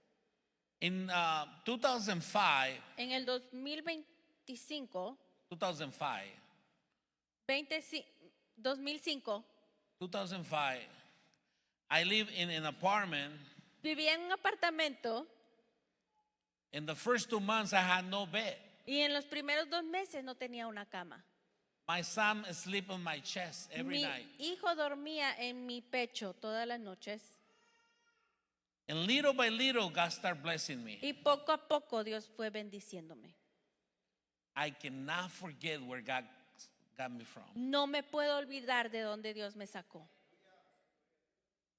Speaker 1: In 2005,
Speaker 2: En el 2025, 2005,
Speaker 1: I live in an apartment.
Speaker 2: vivía en un apartamento
Speaker 1: In the first 2 months, I had no bed.
Speaker 2: y en los primeros 2 meses no tenía una cama.
Speaker 1: My son sleep on my chest every
Speaker 2: Mi
Speaker 1: night.
Speaker 2: hijo dormía en mi pecho todas las noches
Speaker 1: And little by little, God started blessing me.
Speaker 2: y poco a poco Dios fue bendiciéndome.
Speaker 1: I cannot forget where God got me from.
Speaker 2: No me puedo olvidar de dónde Dios me sacó.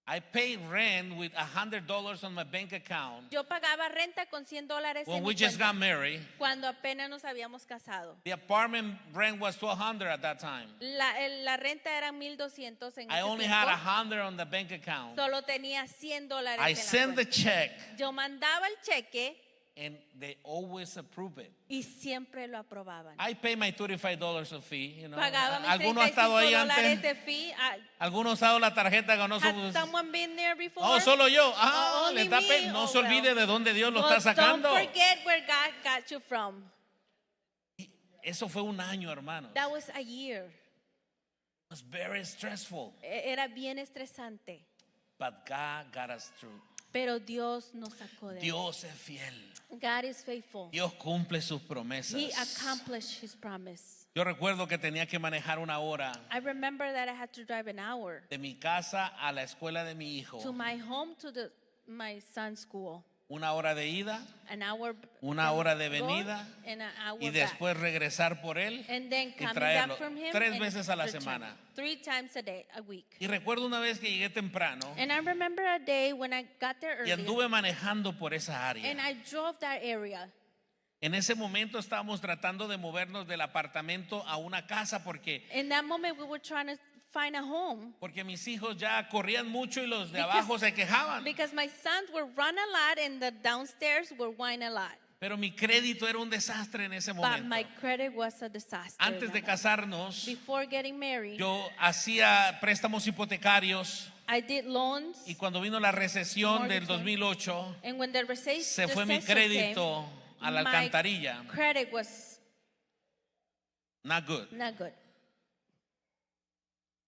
Speaker 1: I paid rent with $100 on my bank account
Speaker 2: Yo pagaba renta con $100
Speaker 1: when
Speaker 2: en
Speaker 1: we
Speaker 2: mi
Speaker 1: just
Speaker 2: cuenta
Speaker 1: got married.
Speaker 2: cuando apenas nos habíamos casado.
Speaker 1: The apartment rent was $1,200 at that time.
Speaker 2: La renta era $1,200 en
Speaker 1: I
Speaker 2: ese
Speaker 1: only
Speaker 2: tiempo.
Speaker 1: had $100 on the bank account.
Speaker 2: Solo tenía $100
Speaker 1: I
Speaker 2: en la
Speaker 1: sent the
Speaker 2: cuenta.
Speaker 1: check,
Speaker 2: Yo mandaba el cheque
Speaker 1: and they always approve it.
Speaker 2: y siempre lo aprobaban.
Speaker 1: I pay my $35 of fee. You know.
Speaker 2: Pagaba mis
Speaker 1: ¿Alguno ha estado ahí
Speaker 2: $35
Speaker 1: antes?
Speaker 2: de fee.
Speaker 1: ¿Alguno ha usado la tarjeta que no
Speaker 2: Has someone been there before?
Speaker 1: Oh, solo yo. Ah,
Speaker 2: Only
Speaker 1: le está
Speaker 2: me?
Speaker 1: no
Speaker 2: Oh,
Speaker 1: se olvide de dónde Dios lo
Speaker 2: Well,
Speaker 1: está sacando.
Speaker 2: Don't forget where God got you from.
Speaker 1: Eso fue un año, hermanos.
Speaker 2: That was a year.
Speaker 1: It was very stressful,
Speaker 2: Era bien estresante.
Speaker 1: but God got us through.
Speaker 2: Pero Dios nos sacó de ahí.
Speaker 1: Dios es fiel.
Speaker 2: God is faithful.
Speaker 1: Dios cumple sus promesas.
Speaker 2: He accomplished his promise.
Speaker 1: Yo recuerdo que tenía que manejar una hora
Speaker 2: I remember that I had to drive an hour
Speaker 1: de mi casa a la escuela de mi hijo.
Speaker 2: to my home to my son's school.
Speaker 1: Una hora de ida
Speaker 2: An hour
Speaker 1: Una hora de
Speaker 2: going
Speaker 1: venida
Speaker 2: and an hour
Speaker 1: y
Speaker 2: back.
Speaker 1: después regresar por él
Speaker 2: And then
Speaker 1: y
Speaker 2: coming
Speaker 1: traerlo
Speaker 2: back from him
Speaker 1: 3
Speaker 2: and
Speaker 1: veces a la
Speaker 2: return.
Speaker 1: semana.
Speaker 2: 3 times a week.
Speaker 1: Y recuerdo una vez que llegué temprano
Speaker 2: And I remember a day when I got there
Speaker 1: y
Speaker 2: early
Speaker 1: anduve manejando por esa área.
Speaker 2: and I drove that area.
Speaker 1: En ese momento estábamos tratando de movernos del apartamento a una casa porque
Speaker 2: In that moment we were trying to find a home
Speaker 1: mis hijos ya corrían mucho y los de
Speaker 2: Because-
Speaker 1: abajo se quejaban.
Speaker 2: because my sons were run a lot and the downstairs were whine a lot.
Speaker 1: Pero mi crédito era un desastre en ese
Speaker 2: But
Speaker 1: momento.
Speaker 2: my credit was a disaster.
Speaker 1: Antes de casarnos,
Speaker 2: Before getting married,
Speaker 1: yo hacía préstamos hipotecarios
Speaker 2: I did loans,
Speaker 1: y cuando vino la recesión del
Speaker 2: Mortgage.
Speaker 1: 2008,
Speaker 2: and when the
Speaker 1: se fue mi crédito a la alcantarilla.
Speaker 2: my credit was
Speaker 1: Not good.
Speaker 2: not good.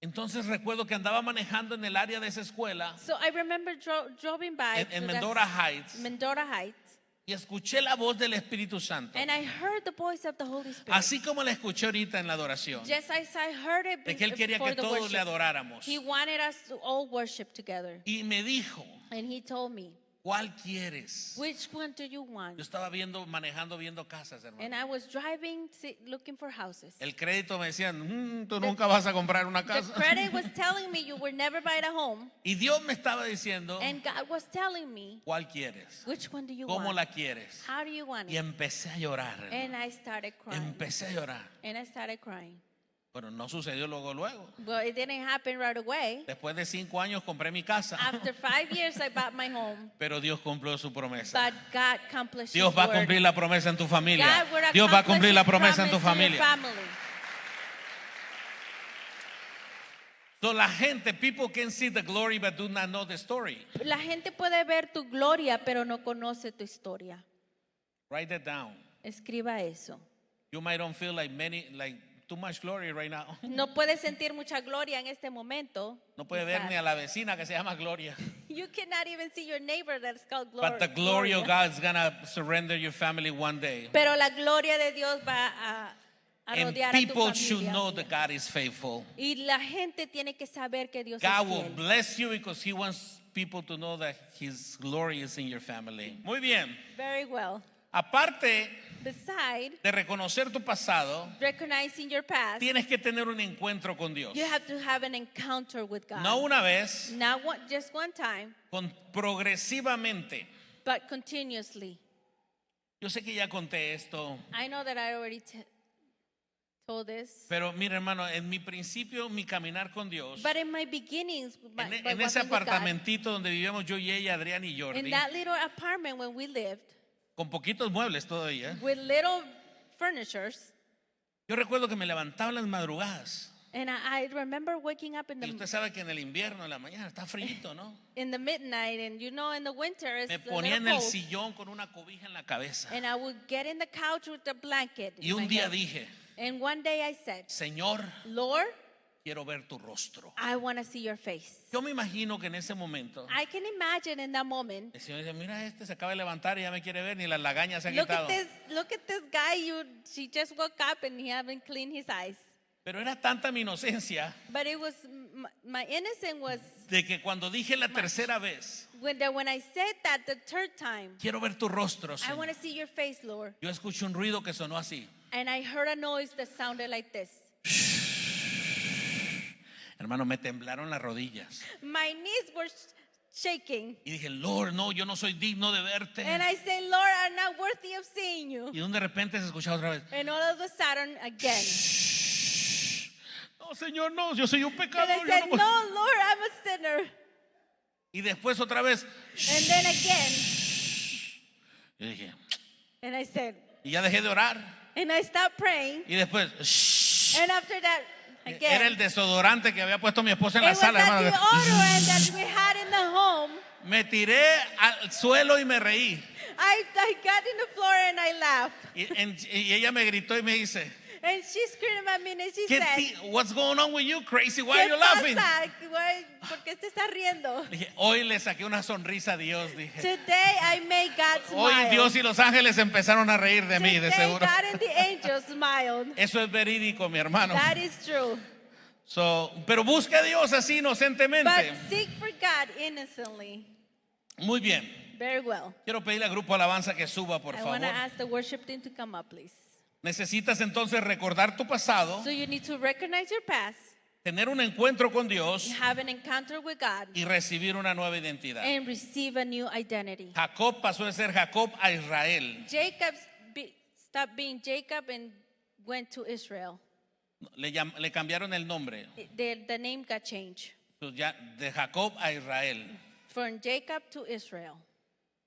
Speaker 1: Entonces recuerdo que andaba manejando en el área de esa escuela
Speaker 2: So I remember driving by
Speaker 1: en
Speaker 2: to
Speaker 1: Mendora Heights
Speaker 2: Mendora Heights,
Speaker 1: y escuché la voz del Espíritu Santo.
Speaker 2: and I heard the voice of the Holy Spirit.
Speaker 1: Así como la escuché ahorita en la adoración,
Speaker 2: Just as I heard it
Speaker 1: de que Él quería
Speaker 2: before
Speaker 1: que
Speaker 2: the
Speaker 1: todos le
Speaker 2: worship,
Speaker 1: adoráramos.
Speaker 2: He wanted us to all worship together.
Speaker 1: Y me dijo,
Speaker 2: And He told me,
Speaker 1: ¿cuál quieres?
Speaker 2: which one do you want?
Speaker 1: Yo estaba manejando, viendo casas, hermano.
Speaker 2: And I was driving, looking for houses.
Speaker 1: El crédito me decía, tú nunca vas a comprar una
Speaker 2: The
Speaker 1: casa.
Speaker 2: credit was telling me you will never buy a home.
Speaker 1: Y Dios me estaba diciendo,
Speaker 2: And God was telling me,
Speaker 1: ¿cuál quieres?
Speaker 2: which one do you
Speaker 1: ¿Cómo
Speaker 2: want?
Speaker 1: la quieres?
Speaker 2: How do you want
Speaker 1: Y
Speaker 2: it?
Speaker 1: empecé a llorar.
Speaker 2: And I started crying.
Speaker 1: Empecé a llorar.
Speaker 2: And I started crying.
Speaker 1: Pero no sucedió luego.
Speaker 2: But it didn't happen right away.
Speaker 1: Después de 5 años compré mi casa.
Speaker 2: After 5 years, I bought my home.
Speaker 1: Pero Dios cumplió su promesa.
Speaker 2: But God accomplished
Speaker 1: Dios
Speaker 2: His
Speaker 1: va a
Speaker 2: word.
Speaker 1: cumplir la promesa en tu familia.
Speaker 2: God will
Speaker 1: Dios va a
Speaker 2: accomplish
Speaker 1: cumplir la
Speaker 2: His
Speaker 1: promesa en tu
Speaker 2: promise in your
Speaker 1: familia.
Speaker 2: family.
Speaker 1: So la gente, people can see the glory but do not know the story.
Speaker 2: La gente puede ver tu gloria, pero no conoce tu historia.
Speaker 1: Write that down.
Speaker 2: Escriba eso.
Speaker 1: You might don't feel like too much glory right now.
Speaker 2: No puedes sentir mucha gloria en este momento.
Speaker 1: No puede ver
Speaker 2: quizás.
Speaker 1: ni a la vecina que se llama Gloria.
Speaker 2: You cannot even see your neighbor that's called glory.
Speaker 1: But the glory of God is gonna surrender your family one day.
Speaker 2: Pero la gloria de Dios va a
Speaker 1: And
Speaker 2: rodear a tu
Speaker 1: people should
Speaker 2: familia.
Speaker 1: know that God is faithful.
Speaker 2: Y la gente tiene que saber que Dios
Speaker 1: God
Speaker 2: es
Speaker 1: will
Speaker 2: fiel.
Speaker 1: bless you because He wants people to know that His glory is in your family. Muy bien.
Speaker 2: Very well.
Speaker 1: Aparte
Speaker 2: Beside
Speaker 1: de reconocer tu pasado,
Speaker 2: recognizing your past,
Speaker 1: tienes que tener un encuentro con Dios.
Speaker 2: you have to have an encounter with God.
Speaker 1: No una vez,
Speaker 2: Not just one time,
Speaker 1: progresivamente.
Speaker 2: but continuously.
Speaker 1: Yo sé que ya conté esto,
Speaker 2: I know that I already told this,
Speaker 1: pero mira, hermano, en mi principio, mi caminar con Dios,
Speaker 2: but in my beginnings, by
Speaker 1: en ese
Speaker 2: walking with God,
Speaker 1: apartamentito donde vivíamos yo y ella, Adrián y
Speaker 2: in
Speaker 1: Jordi,
Speaker 2: that little apartment when we lived,
Speaker 1: con poquitos muebles todavía,
Speaker 2: with little furnitures,
Speaker 1: yo recuerdo que me levantaba en las madrugadas.
Speaker 2: and I remember waking up in
Speaker 1: Y usted
Speaker 2: the
Speaker 1: sabe que en el invierno, en la mañana, está frío, ¿no?
Speaker 2: midnight, and you know, in the winter it's
Speaker 1: Me
Speaker 2: a
Speaker 1: ponía en
Speaker 2: little
Speaker 1: el
Speaker 2: cold,
Speaker 1: sillón con una cobija en la cabeza.
Speaker 2: and I would get in the couch with a blanket.
Speaker 1: Y
Speaker 2: in
Speaker 1: un
Speaker 2: my
Speaker 1: día
Speaker 2: head.
Speaker 1: dije,
Speaker 2: And one day I said,
Speaker 1: Señor,
Speaker 2: Lord,
Speaker 1: quiero ver tu rostro.
Speaker 2: I want to see your face.
Speaker 1: Yo me imagino que en ese momento
Speaker 2: I can imagine in that moment.
Speaker 1: el Señor dice, mira, este se acaba de levantar y ya me quiere ver, ni las lagañas se han
Speaker 2: Look
Speaker 1: quitado.
Speaker 2: at this guy. She just woke up and he haven't cleaned his eyes.
Speaker 1: Pero era tanta mi inocencia
Speaker 2: But it was my innocence was
Speaker 1: de que cuando dije la tercera vez,
Speaker 2: when I said that the third time,
Speaker 1: quiero ver tu rostro,
Speaker 2: I
Speaker 1: Señor.
Speaker 2: want to see your face, Lord.
Speaker 1: Yo escuché un ruido que sonó así.
Speaker 2: And I heard a noise that sounded like this.
Speaker 1: Hermano, me temblaron las rodillas.
Speaker 2: My knees were shaking.
Speaker 1: Y dije, Lord, no, yo no soy digno de verte.
Speaker 2: And I said, Lord, I'm not worthy of seeing you.
Speaker 1: Y de repente se escuchaba otra vez.
Speaker 2: And all of a sudden, again.
Speaker 1: No, Señor, no, yo soy un
Speaker 2: And
Speaker 1: pecador.
Speaker 2: I
Speaker 1: yo
Speaker 2: said,
Speaker 1: no puedo".
Speaker 2: no, Lord, I'm a sinner.
Speaker 1: Y después otra vez.
Speaker 2: And then again.
Speaker 1: Yo dije,
Speaker 2: And I said,
Speaker 1: y ya dejé de orar.
Speaker 2: and I stopped praying.
Speaker 1: Y después,
Speaker 2: And after that, again.
Speaker 1: era el desodorante que había puesto mi esposa en
Speaker 2: It
Speaker 1: la
Speaker 2: was
Speaker 1: sala,
Speaker 2: that
Speaker 1: hermano.
Speaker 2: deodorant that we had in the home.
Speaker 1: Me tiré al suelo y me reí.
Speaker 2: I got in the floor and I laughed.
Speaker 1: Y ella me gritó y me dice,
Speaker 2: And she screamed at me and she said,
Speaker 1: what's going on with you, crazy? Why
Speaker 2: ¿qué
Speaker 1: are you laughing?
Speaker 2: pasa? ¿Por qué te estás riendo?
Speaker 1: Dije, hoy le saqué una sonrisa a Dios, dije.
Speaker 2: Today I made God
Speaker 1: Hoy
Speaker 2: smile.
Speaker 1: Dios y los ángeles empezaron a reír de mí, de
Speaker 2: Today
Speaker 1: seguro.
Speaker 2: God and the angels smiled.
Speaker 1: Eso es verídico, mi hermano.
Speaker 2: That is true.
Speaker 1: Pero busque a Dios así inocentemente.
Speaker 2: But seek for God innocently.
Speaker 1: Muy bien.
Speaker 2: Very well.
Speaker 1: Quiero pedirle al grupo Alabanza que suba, por
Speaker 2: I want to
Speaker 1: favor.
Speaker 2: ask the worship team to come up, please.
Speaker 1: Necesitas entonces recordar tu pasado,
Speaker 2: So you need to recognize your past,
Speaker 1: tener un encuentro con Dios
Speaker 2: have an encounter with God,
Speaker 1: y recibir una nueva identidad.
Speaker 2: and receive a new identity.
Speaker 1: Jacob pasó de ser Jacob a Israel.
Speaker 2: Jacob stopped being Jacob and went to Israel.
Speaker 1: Le cambiaron el nombre.
Speaker 2: The name got changed
Speaker 1: Pues ya, de Jacob a Israel.
Speaker 2: from Jacob to Israel.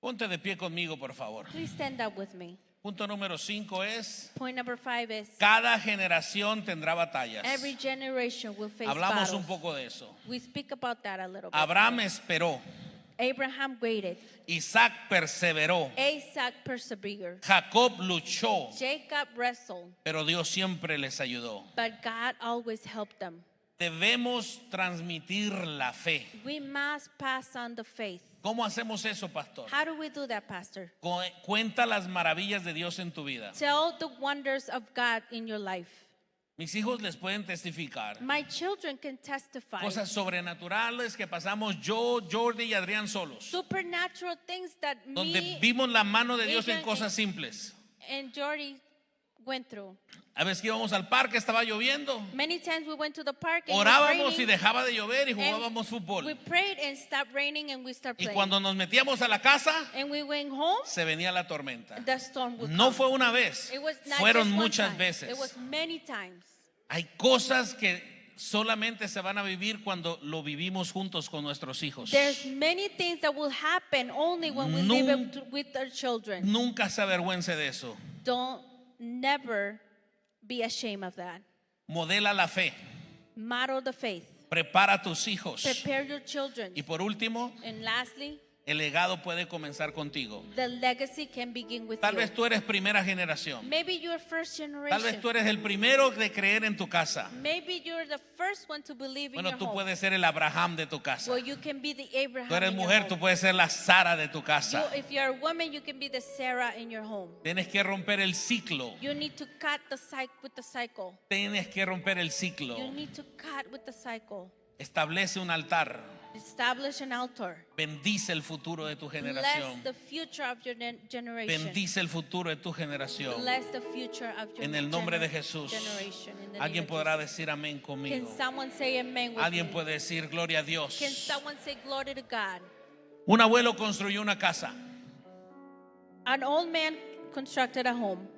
Speaker 1: Ponte de pie conmigo, por favor.
Speaker 2: Please stand up with me.
Speaker 1: Punto número 5 es,
Speaker 2: Point number 5 is
Speaker 1: cada generación tendrá batallas.
Speaker 2: every generation will face
Speaker 1: Hablamos
Speaker 2: battles.
Speaker 1: un poco de eso.
Speaker 2: We speak about that a little bit.
Speaker 1: Abraham esperó,
Speaker 2: Abraham waited.
Speaker 1: Isaac perseveró,
Speaker 2: Isaac persevered.
Speaker 1: Jacob luchó,
Speaker 2: Jacob wrestled,
Speaker 1: pero Dios siempre les ayudó.
Speaker 2: but God always helped them.
Speaker 1: Debemos transmitir la fe.
Speaker 2: We must pass on the faith.
Speaker 1: ¿Cómo hacemos eso, pastor?
Speaker 2: How do we do that, Pastor?
Speaker 1: Cuenta las maravillas de Dios en tu vida.
Speaker 2: Tell the wonders of God in your life.
Speaker 1: Mis hijos les pueden testificar
Speaker 2: My children can testify.
Speaker 1: cosas sobrenaturales que pasamos yo, Jordi y Adrián solos,
Speaker 2: Supernatural things that
Speaker 1: donde
Speaker 2: me
Speaker 1: vimos la mano de Dios en
Speaker 2: Adrian,
Speaker 1: cosas simples.
Speaker 2: and Jordy went through.
Speaker 1: A veces que íbamos al parque, estaba lloviendo,
Speaker 2: Many times we went to the park and it was
Speaker 1: orábamos y
Speaker 2: raining,
Speaker 1: dejaba de llover y
Speaker 2: and
Speaker 1: jugábamos fútbol.
Speaker 2: we prayed and stopped raining and we started
Speaker 1: Y
Speaker 2: playing.
Speaker 1: cuando nos metíamos a la casa,
Speaker 2: And we went home,
Speaker 1: se venía la tormenta.
Speaker 2: the storm would
Speaker 1: No
Speaker 2: come.
Speaker 1: fue una vez,
Speaker 2: It was not
Speaker 1: fueron
Speaker 2: just one
Speaker 1: muchas
Speaker 2: time.
Speaker 1: veces.
Speaker 2: It was many times.
Speaker 1: Hay cosas que solamente se van a vivir cuando lo vivimos juntos con nuestros hijos.
Speaker 2: There's many things that will happen only when we live it with our children.
Speaker 1: Nunca se avergüence de eso.
Speaker 2: Don't never be ashamed of that.
Speaker 1: Modela la fe.
Speaker 2: Model the faith.
Speaker 1: Prepara a tus hijos.
Speaker 2: Prepare your children.
Speaker 1: Y por último,
Speaker 2: And lastly,
Speaker 1: el legado puede comenzar contigo.
Speaker 2: the legacy can begin with
Speaker 1: Tal
Speaker 2: you.
Speaker 1: vez tú eres primera generación.
Speaker 2: Maybe you're first
Speaker 1: Tal vez
Speaker 2: generation.
Speaker 1: tú eres el primero de creer en tu casa.
Speaker 2: Maybe you're the first one to believe in
Speaker 1: Bueno,
Speaker 2: your
Speaker 1: tú
Speaker 2: home.
Speaker 1: puedes ser el Abraham de tu casa.
Speaker 2: Well, you can be the Abraham
Speaker 1: Tú eres
Speaker 2: in your
Speaker 1: mujer,
Speaker 2: home.
Speaker 1: tú puedes ser la Sara de tu
Speaker 2: You,
Speaker 1: casa.
Speaker 2: if you're a woman, you can be the Sarah in your home.
Speaker 1: Tienes que romper el ciclo.
Speaker 2: You need to cut the cycle with the cycle.
Speaker 1: Tienes que romper el ciclo.
Speaker 2: You need to cut with the cycle.
Speaker 1: Establece un altar.
Speaker 2: Establish an altar.
Speaker 1: Bendice el futuro de tu
Speaker 2: Bless
Speaker 1: generación.
Speaker 2: the future of your generation.
Speaker 1: Bendice el futuro de tu generación.
Speaker 2: Bless the future of your
Speaker 1: En el nombre de Jesús.
Speaker 2: generation. In the
Speaker 1: Alguien
Speaker 2: name of
Speaker 1: podrá
Speaker 2: Jesus.
Speaker 1: decir amén
Speaker 2: Can
Speaker 1: conmigo.
Speaker 2: someone say amen with
Speaker 1: Alguien
Speaker 2: me?
Speaker 1: puede decir gloria a Dios.
Speaker 2: Can someone say glory to God?
Speaker 1: Un abuelo construyó una casa.
Speaker 2: An old man constructed a home.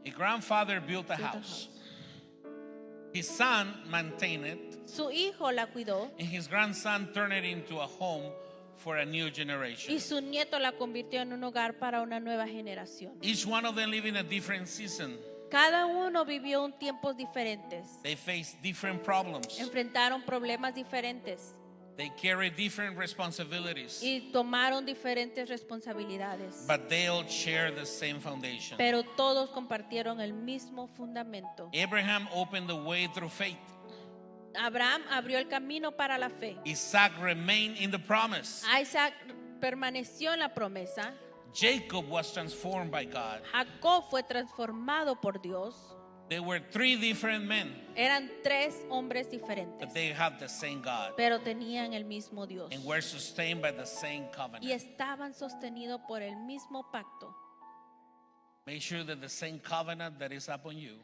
Speaker 1: A grandfather built a
Speaker 2: Built a
Speaker 1: house. His son maintained it,
Speaker 2: Su hijo la cuidó
Speaker 1: and his grandson turned it into a home for a new
Speaker 2: y
Speaker 1: generation.
Speaker 2: su nieto la convirtió en un hogar para una nueva generación.
Speaker 1: Each one of them living a different season.
Speaker 2: Cada uno vivió un tiempos diferentes.
Speaker 1: They faced different problems.
Speaker 2: Enfrentaron problemas diferentes
Speaker 1: They carried different responsibilities.
Speaker 2: y tomaron diferentes responsabilidades.
Speaker 1: But they all share the same foundation.
Speaker 2: Pero todos compartieron el mismo fundamento.
Speaker 1: Abraham opened the way through faith.
Speaker 2: Abraham abrió el camino para la fe.
Speaker 1: Isaac remained in the promise.
Speaker 2: Isaac permaneció en la promesa.
Speaker 1: Jacob was transformed by God.
Speaker 2: Jacob fue transformado por Dios.
Speaker 1: They were three different men,
Speaker 2: Eran tres hombres diferentes,
Speaker 1: but they have the same God
Speaker 2: pero tenían el mismo Dios
Speaker 1: and were sustained by the same
Speaker 2: y
Speaker 1: covenant.
Speaker 2: estaban sostenidos por el mismo pacto.
Speaker 1: Make sure that the same covenant that is upon you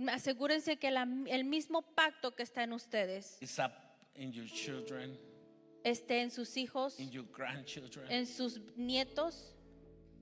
Speaker 2: Asegúrense que el mismo pacto que está en ustedes
Speaker 1: is up in your children,
Speaker 2: esté en sus hijos,
Speaker 1: in your grandchildren.
Speaker 2: en sus nietos.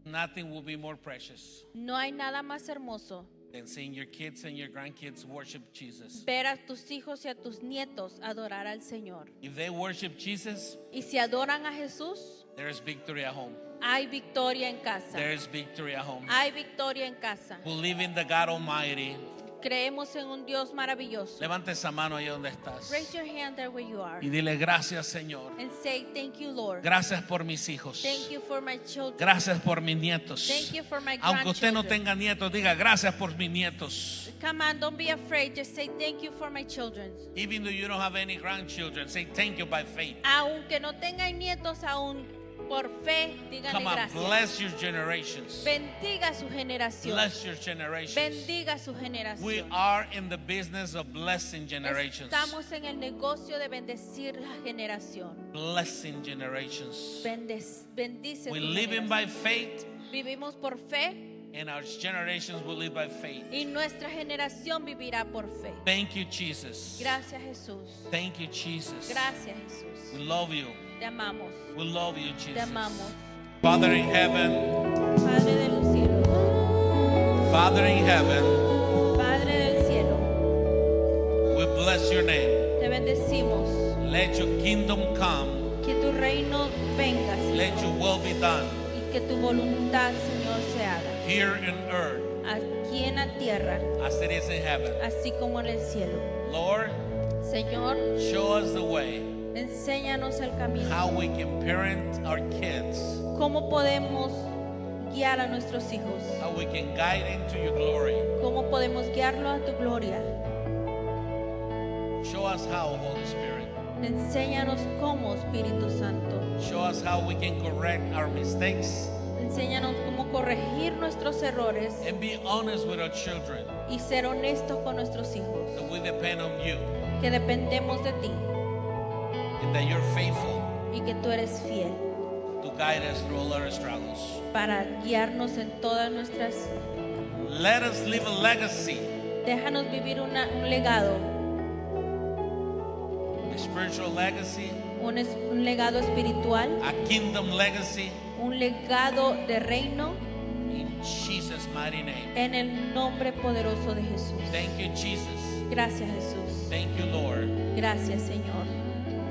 Speaker 1: Nothing will be more precious
Speaker 2: No hay nada más hermoso
Speaker 1: than seeing your kids and your grandkids worship Jesus.
Speaker 2: ver a tus hijos y a tus nietos adorar al Señor.
Speaker 1: If they worship Jesus,
Speaker 2: Y si adoran a Jesús,
Speaker 1: there is victory at home.
Speaker 2: hay victoria en casa.
Speaker 1: There is victory at home.
Speaker 2: Hay victoria en casa.
Speaker 1: Believe in the God Almighty.
Speaker 2: Creemos en un Dios maravilloso.
Speaker 1: Levante esa mano ahí donde estás
Speaker 2: Raise your hand there where you are
Speaker 1: y dile gracias, Señor.
Speaker 2: and say, thank you, Lord.
Speaker 1: Gracias por mis hijos.
Speaker 2: Thank you for my children.
Speaker 1: Gracias por mis nietos.
Speaker 2: Thank you for my
Speaker 1: Aunque usted no
Speaker 2: grandchildren.
Speaker 1: tenga nietos, diga gracias por mis nietos.
Speaker 2: Come on, don't be afraid. Just say thank you for my children.
Speaker 1: Even though you don't have any grandchildren, say thank you by faith.
Speaker 2: Aunque no tengan nietos aún, por fe, díganle
Speaker 1: Come on,
Speaker 2: gracias.
Speaker 1: bless your generations.
Speaker 2: Bendiga su generación.
Speaker 1: Bless your generations.
Speaker 2: Bendiga su
Speaker 1: We
Speaker 2: generación.
Speaker 1: are in the business of blessing generations.
Speaker 2: Estamos en el negocio de bendecir la generación.
Speaker 1: Blessing generations.
Speaker 2: Bendice
Speaker 1: We
Speaker 2: tu
Speaker 1: live in
Speaker 2: generación.
Speaker 1: by faith,
Speaker 2: Vivimos por fe
Speaker 1: and our generations will live by faith.
Speaker 2: y nuestra generación vivirá por fe.
Speaker 1: Thank you, Jesus.
Speaker 2: Gracias, Jesús.
Speaker 1: Thank you, Jesus.
Speaker 2: Gracias, Jesús.
Speaker 1: We love you.
Speaker 2: Te amamos.
Speaker 1: We love you,
Speaker 2: Te
Speaker 1: Jesus.
Speaker 2: amamos.
Speaker 1: Father in heaven,
Speaker 2: Padre de los cielos.
Speaker 1: Father in heaven,
Speaker 2: Padre del cielo.
Speaker 1: we bless your name.
Speaker 2: Te bendecimos.
Speaker 1: Let your kingdom come.
Speaker 2: Que tu reino venga, Señor.
Speaker 1: Let your will be done
Speaker 2: Y que tu voluntad, Señor, se haga.
Speaker 1: here in earth
Speaker 2: Aquí en la tierra,
Speaker 1: as it is in heaven.
Speaker 2: así como en el cielo.
Speaker 1: Lord,
Speaker 2: Señor,
Speaker 1: show us the way
Speaker 2: enséñanos el camino.
Speaker 1: how we can parent our kids,
Speaker 2: ¿Cómo podemos guiar a nuestros hijos?
Speaker 1: how we can guide into your glory.
Speaker 2: ¿Cómo podemos guiarlo a tu gloria?
Speaker 1: Show us how, Holy Spirit.
Speaker 2: Enséñanos cómo, Espíritu Santo.
Speaker 1: Show us how we can correct our mistakes
Speaker 2: Enséñanos cómo corregir nuestros errores
Speaker 1: and be honest with our children,
Speaker 2: y ser honestos con nuestros hijos.
Speaker 1: that we depend on you
Speaker 2: Que dependemos de ti
Speaker 1: and that you're faithful
Speaker 2: y que tú eres fiel
Speaker 1: to guide us through all our struggles.
Speaker 2: para guiarnos en todas nuestras.
Speaker 1: Let us leave a legacy,
Speaker 2: Déjanos vivir un legado,
Speaker 1: a spiritual legacy,
Speaker 2: un legado espiritual,
Speaker 1: a kingdom legacy,
Speaker 2: un legado de reino
Speaker 1: in Jesus' mighty name.
Speaker 2: en el nombre poderoso de Jesús.
Speaker 1: Thank you, Jesus.
Speaker 2: Gracias, Jesús.
Speaker 1: Thank you, Lord.
Speaker 2: Gracias, Señor.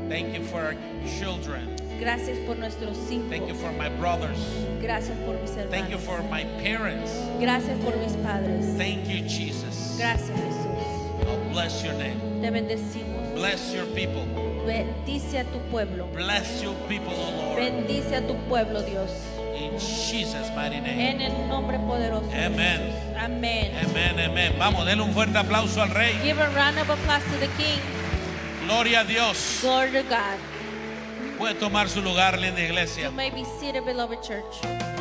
Speaker 1: Thank you for our children.
Speaker 2: Gracias por nuestros hijos.
Speaker 1: Thank you for my brothers.
Speaker 2: Gracias por mis
Speaker 1: Thank you
Speaker 2: hermanos.
Speaker 1: for my parents.
Speaker 2: Gracias por mis padres.
Speaker 1: Thank you, Jesus.
Speaker 2: Gracias, Jesús.
Speaker 1: Oh, bless your name.
Speaker 2: Te bendecimos.
Speaker 1: Bless your people.
Speaker 2: Bendice a tu pueblo.
Speaker 1: Bless your people, oh Lord.
Speaker 2: Bendice a tu pueblo, Dios.
Speaker 1: In Jesus' mighty name.
Speaker 2: En el nombre poderoso de
Speaker 1: Amen.
Speaker 2: Jesús. Amén.
Speaker 1: Amén, amén. Vamos, denle un fuerte aplauso al Rey.
Speaker 2: Give a round of applause to the King.
Speaker 1: Gloria a Dios.
Speaker 2: Glory to God.
Speaker 1: Puede tomar su lugar, linda iglesia.
Speaker 2: You may be seated, beloved church.